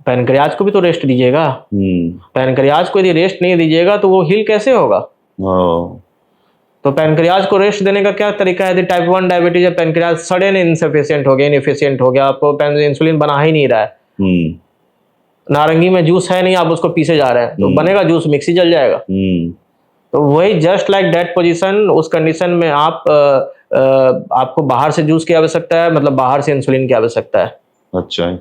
पैनक्रियाज को भी तो रेस्ट दीजिएगा। पैनक्रियाज को यदि रेस्ट नहीं दीजिएगा तो वो हील कैसे होगा। तो पैनक्रियाज को रेस्ट देने का क्या तरीका है, यदि टाइप 1 डायबिटीज है, पैनक्रियाज सडन इनसफिशिएंट हो गया, इनएफिशिएंट हो गया, आपको इंसुलिन बना ही नहीं रहा है, नारंगी में जूस है नहीं, आप उसको पीसे जा रहे हैं तो बनेगा जूस, मिक्सी जल जाएगा। तो वही जस्ट लाइक दैट पोजीशन, उस कंडीशन में आपको बाहर से जूस की आवश्यकता है, मतलब बाहर से इंसुलिन की आवश्यकता है। अच्छा,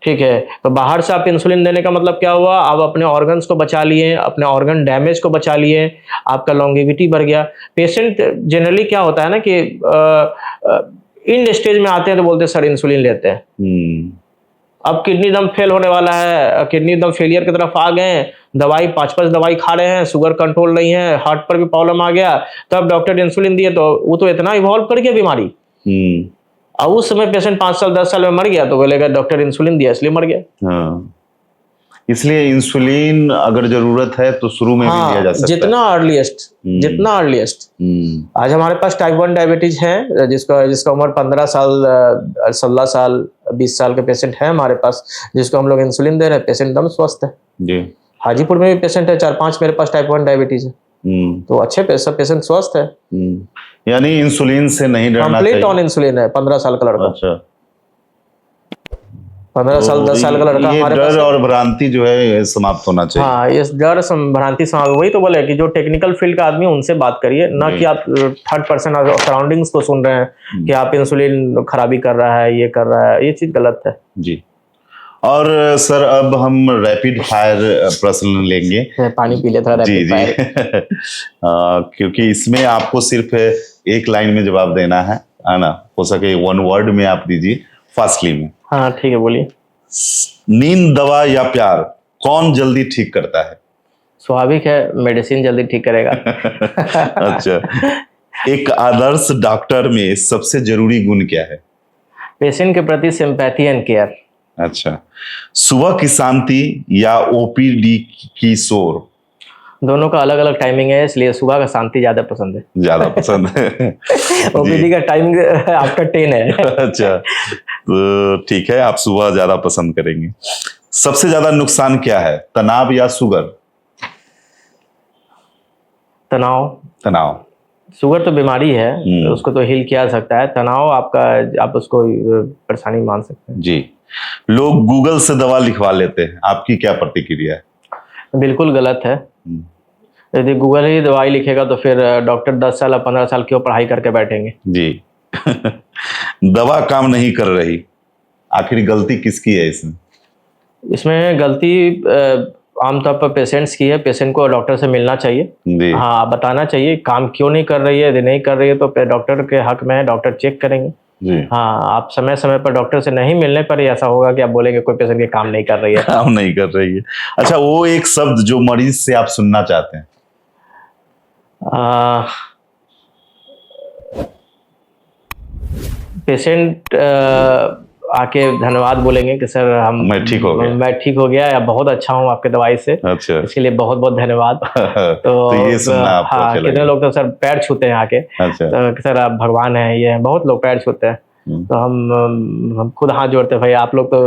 ठीक है। तो बाहर से आप इंसुलिन देने का मतलब क्या हुआ, आप अपने ऑर्गन्स को बचा लिए, अपने ऑर्गन डैमेज को बचा लिए, आपका लॉन्गेविटी बढ़ गया। पेशेंट जनरली क्या होता है ना कि इन स्टेज में आते हैं तो बोलते हैं सर इंसुलिन लेते हैं, अब किडनी दम फेल होने वाला है, किडनी दम फेलियर की तरफ आ गए, दवाई 5-5 दवाई खा रहे हैं, शुगर कंट्रोल नहीं है, हार्ट पर भी प्रॉब्लम आ गया, तब डॉक्टर इंसुलिन दिए तो वो तो इतना इवॉल्व कर गया बीमारी। अब उस समय पेशेंट 5 साल 10 साल में मर गया तो बोलेगा डॉक्टर इंसुलिन दिया इसलिए मर गया। हाँ। इसलिए इंसुलिन अगर जरूरत है तो शुरू में भी लिया जा सकता है, जितना अर्लीस्ट। आज हमारे पास टाइप 1 डायबिटीज है, जिसका उम्र 15 साल 16 साल 20 साल के पेशेंट है हमारे पास, जिसको हम लोग इंसुलिन दे रहे हैं, पेशेंट एकदम स्वस्थ है जी। हाजीपुर में भी पेशेंट है 4-5 मेरे पास टाइप 1 डायबिटीज है, तो अच्छे सब पेशेंट स्वस्थ है। यानी इंसुलिन से नहीं डरना चाहिए। कंप्लीट ऑन इंसुलिन है 15 साल का लड़का। अच्छा, 15 साल 10 साल का लड़का हमारे पास। डर और भ्रांति जो है समाप्त होना चाहिए। हाँ, ये डर भ्रांति समाप्त, वही तो बोले कि जो टेक्निकल फील्ड का आदमी उनसे बात करिए, ना कि आप थर्ड पर्सन सराउंडिंग्स को सुन रहे हैं कि आप इंसुलिन खराबी कर रहा है, ये कर रहा है, ये चीज गलत है जी। और सर अब हम रैपिड फायर प्रश्न लेंगे। पानी पी लेता रैपिड फायर। क्योंकि इसमें आपको सिर्फ एक लाइन में जवाब देना है ना, हो सके 1 वर्ड में आप दीजिए, फास्टली में। हाँ ठीक है, बोलिए। नींद, दवा या प्यार, कौन जल्दी ठीक करता है? स्वाभाविक है, मेडिसिन जल्दी ठीक करेगा। अच्छा, एक आदर्श डॉक्टर में सबसे जरूरी गुण क्या है? पेशेंट के प्रति सिंपैथी एंड केयर। अच्छा, सुबह की शांति या ओपीडी की शोर? दोनों का अलग अलग टाइमिंग है, इसलिए सुबह का शांति ज्यादा पसंद है। ज्यादा पसंद है। ओपीडी का टाइमिंग आफ्टर 10 है। अच्छा, तो ठीक है, आप सुबह ज्यादा पसंद करेंगे। सबसे ज्यादा नुकसान क्या है, तनाव या शुगर? तनाव। शुगर तो बीमारी है, तो उसको तो हील किया जा सकता है। तनाव आप उसको परेशानी मान सकते हैं जी। लोग गूगल से दवा लिखवा लेते हैं, आपकी क्या प्रतिक्रिया है? बिल्कुल गलत है। यदि गूगल ही दवाई लिखेगा तो फिर डॉक्टर 10 साल या 15 साल क्यों पढ़ाई करके बैठेंगे जी। दवा काम नहीं कर रही, आखिर गलती किसकी है इसमें? इसमें गलती आमतौर पर पेशेंट्स की है। पेशेंट को डॉक्टर से मिलना चाहिए, हाँ बताना चाहिए काम क्यों नहीं कर रही है। यदि नहीं कर रही है तो डॉक्टर के हक में है, डॉक्टर चेक करेंगे जी। हाँ, आप समय समय पर डॉक्टर से नहीं मिलने पर ऐसा होगा कि आप बोलेंगे कोई पेशेंट के काम नहीं कर रही है। काम नहीं कर रही है। अच्छा, वो एक शब्द जो मरीज से आप सुनना चाहते हैं? पेशेंट आके धन्यवाद बोलेंगे कि सर मैं ठीक हो गया या बहुत अच्छा हूँ आपके दवाई से। अच्छा, इसके लिए बहुत बहुत धन्यवाद। तो ये सुनना आपको हाँ, कितने लोग तो सर पैर छूते हैं आके। अच्छा, तो सर आप भगवान हैं, ये बहुत लोग पैर छूते हैं। तो हम खुद हाथ जोड़ते हैं, भाई आप लोग तो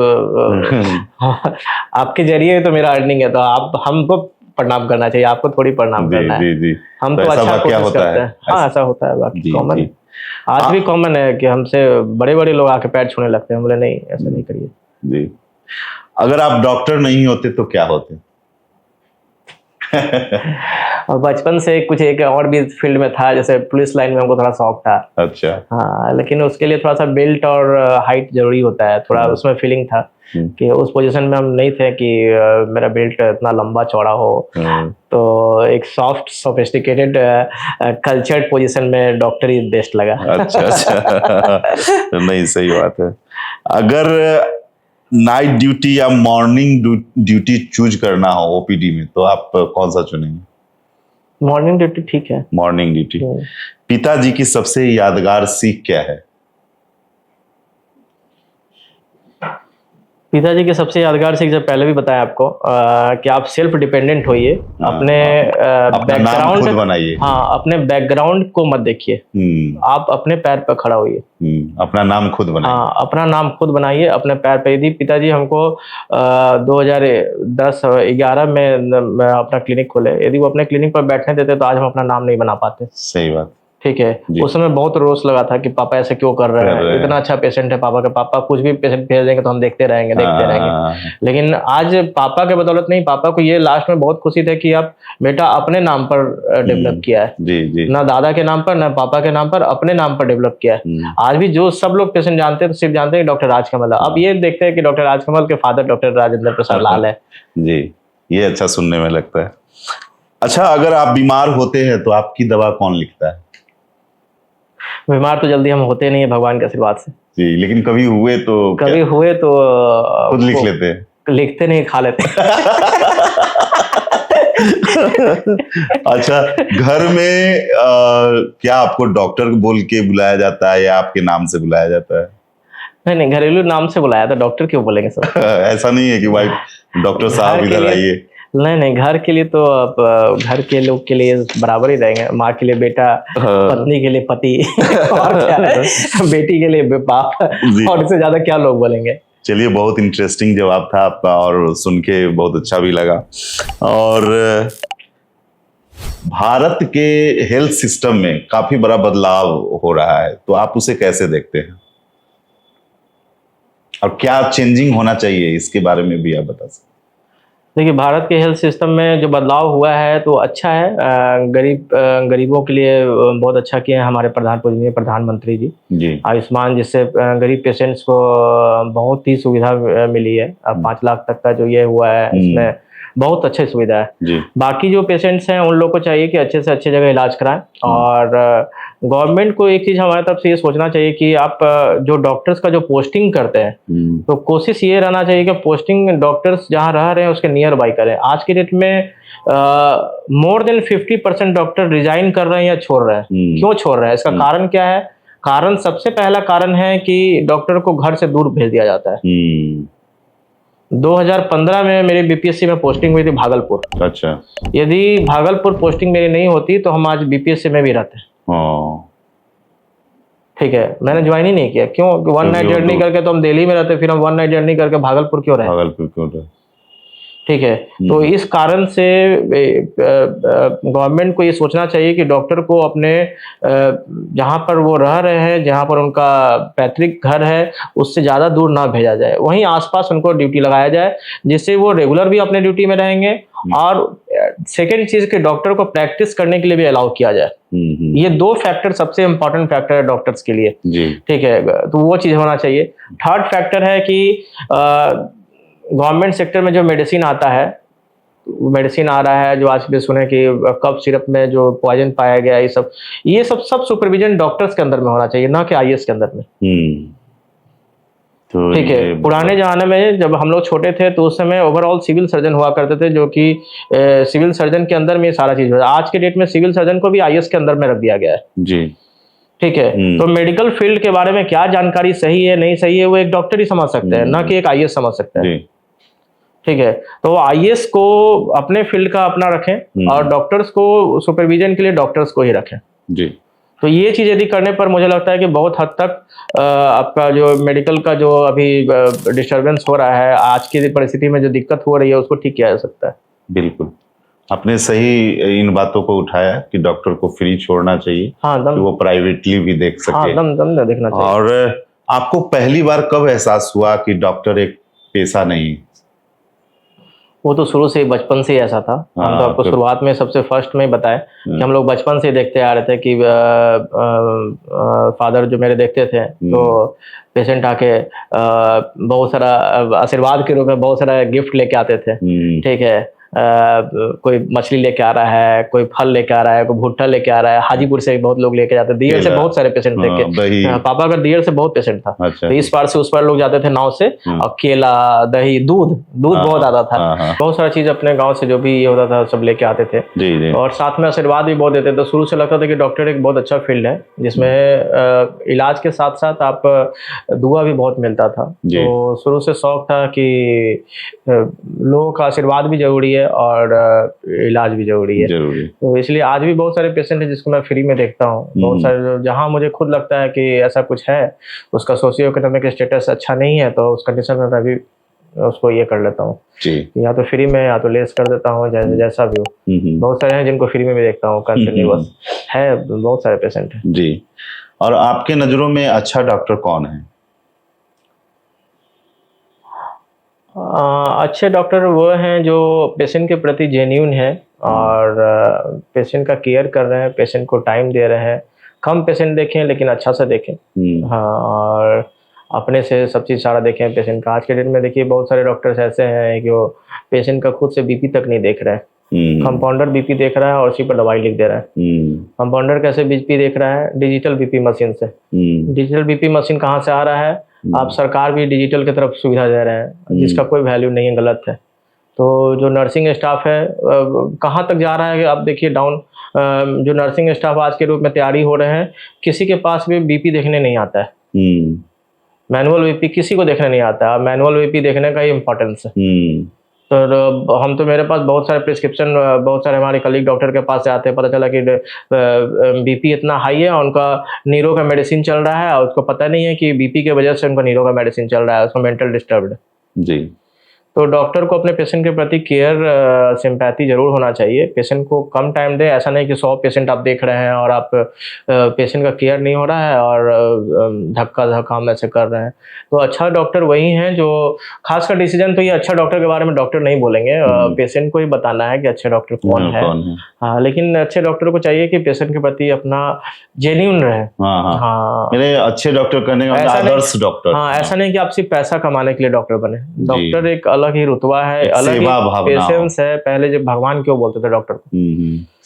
आपके जरिए तो मेरा अर्निंग है, तो आप हमको प्रणाम करना चाहिए, आपको थोड़ी प्रणाम करना है। हम तो अच्छा कोशिश करते हैं। हाँ, ऐसा होता है, बाकी कॉमन आज भी कॉमन है कि हमसे बड़े बड़े लोग आके पैर छूने लगते हैं। बोले नहीं, ऐसा नहीं करिए जी। अगर आप डॉक्टर नहीं होते तो क्या होते? और बचपन से कुछ एक और भी फील्ड में था, जैसे पुलिस लाइन में हमको थोड़ा शौक था। अच्छा। हाँ, लेकिन उसके लिए थोड़ा सा बेल्ट और हाइट जरूरी होता है, थोड़ा उसमें फीलिंग था कि उस पोजीशन में हम नहीं थे कि मेरा बेल्ट इतना लंबा चौड़ा हो। तो एक सॉफ्ट सोफिस्टिकेटेड कल्चर्ड पोजीशन में डॉक्टरी बेस्ट लगा। अच्छा अच्छा। नहीं, सही बात है। अगर नाइट ड्यूटी या मॉर्निंग ड्यूटी चूज करना हो ओपीडी में, तो आप कौन सा चुनेंगे? मॉर्निंग ड्यूटी ठीक है। Morning duty. पिताजी की सबसे यादगार सीख क्या है? पिताजी की सबसे यादगार सीख, जब पहले भी बताया आपको, कि आप सेल्फ डिपेंडेंट होइए, अपने बैकग्राउंड खुद बनाइए। हाँ, अपने बैकग्राउंड को मत देखिए, आप अपने पैर पर खड़ा होइए, अपना नाम खुद बनाइए। हाँ, अपना नाम खुद बनाइए, अपने पैर पे। यदि पिताजी हमको 2010-11 में अपना क्लिनिक खोले, यदि वो अपने क्लिनिक पर बैठने देते तो आज हम अपना नाम नहीं बना पाते। सही बात। ठीक है, उस समय बहुत रोष लगा था कि पापा ऐसे क्यों कर रहे हैं, इतना अच्छा पेशेंट है पापा का, पापा कुछ भी पेशेंट भेज देंगे तो हम देखते रहेंगे देखते रहेंगे। लेकिन आज पापा के बदौलत नहीं, पापा को ये लास्ट में बहुत खुशी थी कि आप बेटा अपने नाम पर डेवलप किया है। जी जी। ना दादा के नाम पर, ना पापा के नाम पर, अपने नाम पर डेवलप किया है। आज भी जो सब लोग पेशेंट जानते हैं तो सिर्फ जानते हैं डॉक्टर राजकमल है। अब ये देखते हैं कि डॉक्टर राजकमल के फादर डॉक्टर राजेंद्र प्रसाद लाल है। जी, ये अच्छा सुनने में लगता है। अच्छा, अगर आप बीमार होते हैं तो आपकी दवा कौन लिखता है? बीमार तो जल्दी हम होते नहीं है भगवान के आशीर्वाद से जी, लेकिन कभी हुए तो खुद लिख लेते हैं? लिखते नहीं, खा लेते। अच्छा, घर में क्या आपको डॉक्टर बोल के बुलाया जाता है या आपके नाम से बुलाया जाता है? नहीं, घरेलू नाम से बुलाया था, डॉक्टर क्यों बोलेंगे सर? ऐसा नहीं है कि वाइफ डॉक्टर साहब इधर आइए? नहीं, घर के लिए तो आप घर के लोग के लिए बराबर ही रहेंगे। माँ के लिए बेटा, पत्नी के लिए पति, और क्या है, बेटी के लिए बाप, और इससे ज्यादा क्या लोग बोलेंगे। चलिए, बहुत इंटरेस्टिंग जवाब था आपका और सुन के बहुत अच्छा भी लगा। और भारत के हेल्थ सिस्टम में काफी बड़ा बदलाव हो रहा है, तो आप उसे कैसे देखते हैं और क्या चेंजिंग होना चाहिए, इसके बारे में भी आप बता सकते हैं? देखिए, भारत के हेल्थ सिस्टम में जो बदलाव हुआ है तो अच्छा है। गरीबों के लिए बहुत अच्छा किया है हमारे प्रधानमंत्री जी। आयुष्मान, जिससे गरीब पेशेंट्स को बहुत ही सुविधा मिली है। अब 5 लाख तक का जो ये हुआ है, इसमें बहुत अच्छी सुविधा है। बाकी जो पेशेंट्स हैं उन लोगों को चाहिए कि अच्छे से अच्छे जगह इलाज कराएं। और गवर्नमेंट को एक चीज हमारी तरफ से ये सोचना चाहिए कि आप जो डॉक्टर्स का जो पोस्टिंग करते हैं, तो कोशिश ये रहना चाहिए कि पोस्टिंग डॉक्टर्स जहां रह रहे हैं उसके नियर बाई करें। आज के डेट में मोर देन 50% डॉक्टर रिजाइन कर रहे हैं या छोड़ रहे हैं। क्यों छोड़ रहे हैं, इसका कारण क्या है? कारण, सबसे पहला कारण है कि डॉक्टर को घर से दूर भेज दिया जाता है। 2015 में मेरी बीपीएससी में पोस्टिंग हुई थी भागलपुर। अच्छा। यदि भागलपुर पोस्टिंग मेरी नहीं होती तो हम आज बीपीएससी में भी रहते। ठीक है, मैंने ज्वाइन ही नहीं किया। क्यों? 1 नाइट जर्नी करके तो हम दिल्ली में रहते, फिर हम 1 नाइट जर्नी करके भागलपुर क्यों रहे? ठीक है, तो इस कारण से गवर्नमेंट को ये सोचना चाहिए कि डॉक्टर को अपने जहां पर वो रह रहे हैं, जहां पर उनका पैतृक घर है, उससे ज़्यादा दूर ना भेजा जाए, वहीं आसपास उनको ड्यूटी लगाया जाए, जिससे वो रेगुलर भी अपने ड्यूटी में रहेंगे। और सेकेंड चीज के डॉक्टर को प्रैक्टिस करने के लिए भी अलाउ किया जाए। ये 2 फैक्टर सबसे इंपॉर्टेंट फैक्टर है डॉक्टर्स के लिए। ठीक है, तो वो चीज होना चाहिए। थर्ड फैक्टर है कि गवर्नमेंट सेक्टर में जो मेडिसिन आता है, मेडिसिन आ रहा है जो आज भी सुने कि कफ सिरप में जो पॉइजन पाया गया, ये सब सुपरविजन डॉक्टर्स के अंदर में होना चाहिए, ना कि आईएएस के अंदर में। तो ठीक है, पुराने जमाने में जब हम लोग छोटे थे तो उस समय ओवरऑल सिविल सर्जन हुआ करते थे, जो कि सिविल सर्जन के अंदर में सारा चीज हो। आज के डेट में सिविल सर्जन को भी आईएएस के अंदर में रख दिया गया है जी। ठीक है, तो मेडिकल फील्ड के बारे में क्या जानकारी सही है नहीं सही है वो एक डॉक्टर ही समझ सकते हैं, ना कि एक आईएएस समझ सकता है। ठीक है, तो आईएएस को अपने फील्ड का अपना रखें और डॉक्टर्स को सुपरविजन के लिए डॉक्टर्स को ही रखें जी। तो ये चीज यदि करने पर मुझे लगता है कि बहुत हद तक आपका जो मेडिकल का जो अभी डिस्टरबेंस हो रहा है, आज की परिस्थिति में जो दिक्कत हो रही है, उसको ठीक किया जा सकता है। बिल्कुल, आपने सही इन बातों को उठाया कि डॉक्टर को फ्री छोड़ना चाहिए। हाँ, कि वो प्राइवेटली भी देख सके। हाँ, दम देखना चाहिए। और आपको पहली बार कब एहसास हुआ कि डॉक्टर एक पेशा नहीं? वो तो शुरू से ही बचपन से ही ऐसा था। हम तो आपको शुरुआत में सबसे फर्स्ट में बताए कि हम लोग बचपन से देखते आ रहे थे कि फादर जो मेरे देखते थे तो पेशेंट आके बहुत सारा आशीर्वाद के रूप में बहुत सारा गिफ्ट लेके आते थे। ठीक है, कोई मछली लेके आ रहा है, कोई फल लेके आ रहा है, कोई भुट्टा लेके आ रहा है। हाजीपुर से बहुत लोग लेके जाते थे, दियर से बहुत सारे पेशेंट थे। पापा का दियर से बहुत पेशेंट था। अच्छा। तो इस पार से उस पार लोग जाते थे नाव से, और केला, दही, दूध बहुत आता था। बहुत सारा चीज अपने गांव से जो भी ये होता था सब लेके आते थे। जी। और साथ में आशीर्वाद भी बहुत देते थे। तो शुरू से लगता था कि डॉक्टर एक बहुत अच्छा फील्ड है जिसमें इलाज के साथ साथ आप दुआ भी बहुत मिलता था। तो शुरू से शौक था कि लोगों का आशीर्वाद भी जरूरी है और इलाज भी जरूरी है। तो इसलिए आज भी बहुत सारे पेशेंट हैं जिसको मैं फ्री में देखता हूँ। बहुत सारे जहाँ मुझे खुद लगता है कि ऐसा कुछ है, उसका सोशियो इकोनॉमिक स्टेटस अच्छा नहीं है, तो उस कंडीशन में मैं भी उसको ये कर लेता हूँ, या तो फ्री में या तो लेस कर देता हूँ, जैसा भी हो। बहुत सारे हैं जिनको फ्री में भी देखता हूँ कंटिन्यूअस है, बहुत सारे पेशेंट हैं जी। और आपके नजरों में अच्छा डॉक्टर कौन है? अच्छे डॉक्टर वो हैं जो पेशेंट के प्रति जेन्यून है और पेशेंट का केयर कर रहे हैं, पेशेंट को टाइम दे रहे हैं। कम पेशेंट देखें लेकिन अच्छा से देखें। हाँ, और अपने से सब चीज़ सारा देखें पेशेंट का। आज के डेट में देखिए बहुत सारे डॉक्टर्स ऐसे हैं कि वो पेशेंट का खुद से बीपी तक नहीं देख रहे हैं। कंपाउंडर बीपी देख रहा है और उसी पर दवाई लिख दे रहा है। कंपाउंडर कैसे बीपी देख रहा है? डिजिटल बीपी मशीन से। डिजिटल बीपी मशीन कहाँ से आ रहा है? आप सरकार भी डिजिटल की तरफ सुविधा दे रहे हैं जिसका कोई वैल्यू नहीं है, गलत है। तो जो नर्सिंग स्टाफ है कहाँ तक जा रहा है कि आप देखिए डाउन। जो नर्सिंग स्टाफ आज के रूप में तैयारी हो रहे हैं, किसी के पास भी बीपी देखने नहीं आता है। मैनुअल बीपी किसी को देखने नहीं आता है। मैनुअल बीपी देखने का ही इम्पोर्टेंस है। तो हम तो मेरे पास बहुत सारे प्रिस्क्रिप्शन, बहुत सारे हमारे कलीग डॉक्टर के पास से आते हैं, पता चला कि बीपी इतना हाई है, उनका नीरो का मेडिसिन चल रहा है और उसको पता नहीं है कि बीपी की वजह से उनका नीरो का मेडिसिन चल रहा है, उसको मेंटल डिस्टर्ब्ड जी। तो डॉक्टर को अपने पेशेंट के प्रति केयर, सिंपैथी जरूर होना चाहिए। पेशेंट को कम टाइम दे। ऐसा नहीं कि 100 पेशेंट आप देख रहे हैं और आप पेशेंट का केयर नहीं हो रहा है और धक्का धक्का हम ऐसे कर रहे हैं। तो अच्छा डॉक्टर वही है जो, खासकर डिसीजन तो ये अच्छा डॉक्टर के बारे में डॉक्टर नहीं बोलेंगे, पेशेंट को ही बताना है कि अच्छे डॉक्टर कौन है। हाँ, लेकिन अच्छे डॉक्टर को चाहिए कि पेशेंट के प्रति अपना जेन्यून रहे। हाँ, मेरे अच्छे डॉक्टर करने का आदर्श डॉक्टर। हाँ, ऐसा नहीं कि आप सिर्फ पैसा कमाने के लिए डॉक्टर बने। डॉक्टर एक अलग ही रुतबा है, अलग ही पेशेंस है। पहले जब भगवान क्यों बोलते थे डॉक्टर को?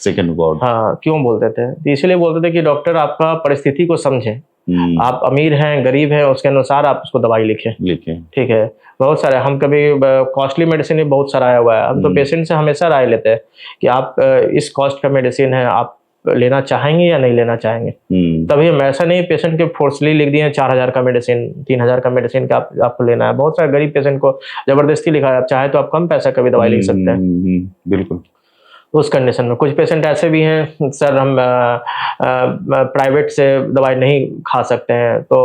Second God. हाँ, क्यों बोलते थे? तो इसलिए बोलते थे कि डॉक्टर आपका परिस्थिति को समझे। आप अमीर हैं, गरीब हैं, उसके अनुसार आप उसको दवाई लिखें। ठीक है, बहुत सारे हम कभी कॉस्टली मेडिसिन भी बहुत सारा आया हुआ है। हम तो पेशेंट से हमेशा राय लेते हैं कि आप इस कॉस्ट का मेडिसिन है, आप लेना चाहेंगे या नहीं लेना चाहेंगे। तभी हम ऐसा नहीं पेशेंट के फोर्सली लिख दिए 4000 का मेडिसिन, 3000 का मेडिसिन का आपको लेना है। बहुत सारे गरीब पेशेंट को जबरदस्ती लिखा है। आप चाहे तो आप कम पैसा का भी दवाई लिख सकते हैं। बिल्कुल। उस कंडीशन में कुछ पेशेंट ऐसे भी हैं, सर हम प्राइवेट से दवाई नहीं खा सकते हैं, तो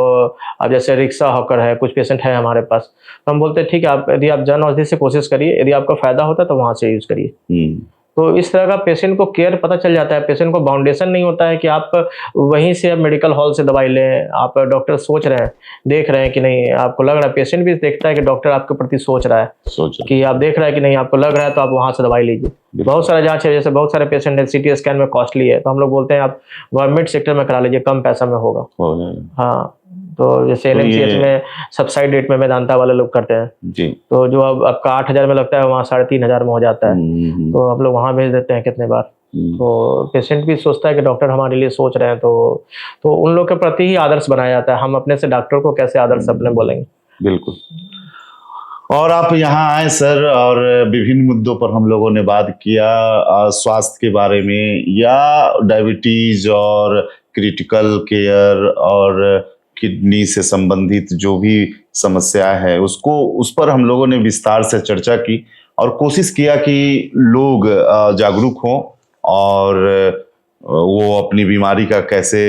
अब जैसे रिक्शा हॉकर है, कुछ पेशेंट है हमारे पास, तो हम बोलते हैं ठीक है, आप यदि आप जन औषधि से कोशिश करिए, यदि आपका फायदा होता है तो वहाँ से यूज करिए। तो इस तरह का पेशेंट को केयर पता चल जाता है। पेशेंट को बाउंडेशन नहीं होता है कि आप वहीं से अब मेडिकल हॉल से दवाई लें। आप डॉक्टर सोच रहे हैं, देख रहे हैं कि नहीं, आपको लग रहा है, पेशेंट भी देखता है कि डॉक्टर आपके प्रति सोच रहा है, कि आप देख रहे हैं कि नहीं, आपको लग रहा है, तो आप वहां से दवाई लीजिए। बहुत सारा जांच है, जैसे बहुत सारे पेशेंट है CT स्कैन में कॉस्टली है, तो हम लोग बोलते हैं आप गवर्नमेंट सेक्टर में करा लीजिए, कम पैसा में होगा। हाँ, तो जैसे NMCH में सब्सिडी रेट में मेदांता वाले लोग करते हैं जी। तो जो अब आपका 8000 में लगता है, वहाँ 3500 में हो जाता है। तो हम लोग वहाँ भेज देते हैं कितने बार। तो पेशेंट भी सोचता है कि डॉक्टर हमारे लिए सोच रहे हैं, तो उन लोग के प्रति ही आदर्श बनाया जाता है। हम अपने से डॉक्टर को कैसे आदर्श अपने बोलेंगे? बिल्कुल। और आप यहाँ आए सर, और विभिन्न मुद्दों पर हम लोगों ने बात किया, स्वास्थ्य के बारे में, या डायबिटीज और क्रिटिकल केयर और किडनी से संबंधित जो भी समस्या है, उस पर हम लोगों ने विस्तार से चर्चा की और कोशिश किया कि लोग जागरूक हों और वो अपनी बीमारी का कैसे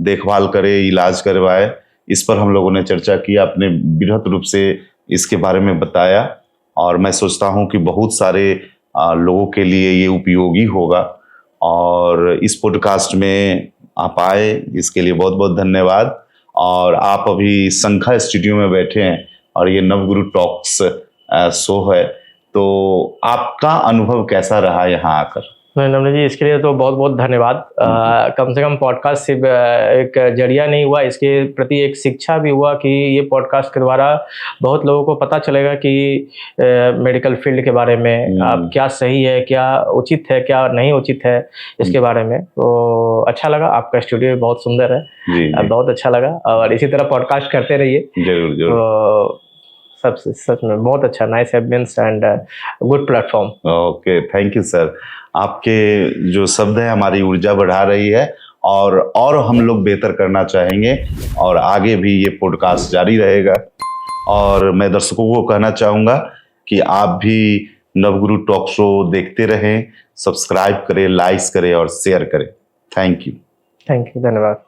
देखभाल करे, इलाज करवाए। इस पर हम लोगों ने चर्चा की, आपने बृहत रूप से इसके बारे में बताया, और मैं सोचता हूं कि बहुत सारे लोगों के लिए ये उपयोगी होगा। और इस पॉडकास्ट में आप आए, इसके लिए बहुत बहुत धन्यवाद। और आप अभी संखा स्टूडियो में बैठे हैं और ये नवगुरु टॉक्स शो है, तो आपका अनुभव कैसा रहा यहाँ आकर? नमन जी, इसके लिए तो बहुत बहुत धन्यवाद। कम से कम पॉडकास्ट सिर्फ एक जरिया नहीं हुआ, इसके प्रति एक शिक्षा भी हुआ कि ये पॉडकास्ट के द्वारा बहुत लोगों को पता चलेगा कि मेडिकल फील्ड के बारे में अब क्या सही है, क्या उचित है, क्या नहीं उचित है, इसके बारे में। तो अच्छा लगा, आपका स्टूडियो बहुत सुंदर है। जी, जी। बहुत अच्छा लगा, और इसी तरह पॉडकास्ट करते रहिए। जरूर जरूर। तो सब सच में बहुत अच्छा, nice ambience and good platform. Okay, thank you sir. आपके जो शब्द है हमारी ऊर्जा बढ़ा रही है, और हम लोग बेहतर करना चाहेंगे, और आगे भी ये पॉडकास्ट जारी रहेगा। और मैं दर्शकों को कहना चाहूँगा कि आप भी नवगुरु टॉक शो देखते रहें, सब्सक्राइब करें, लाइक करें और शेयर करें। Thank you. थैंक यू, धन्यवाद।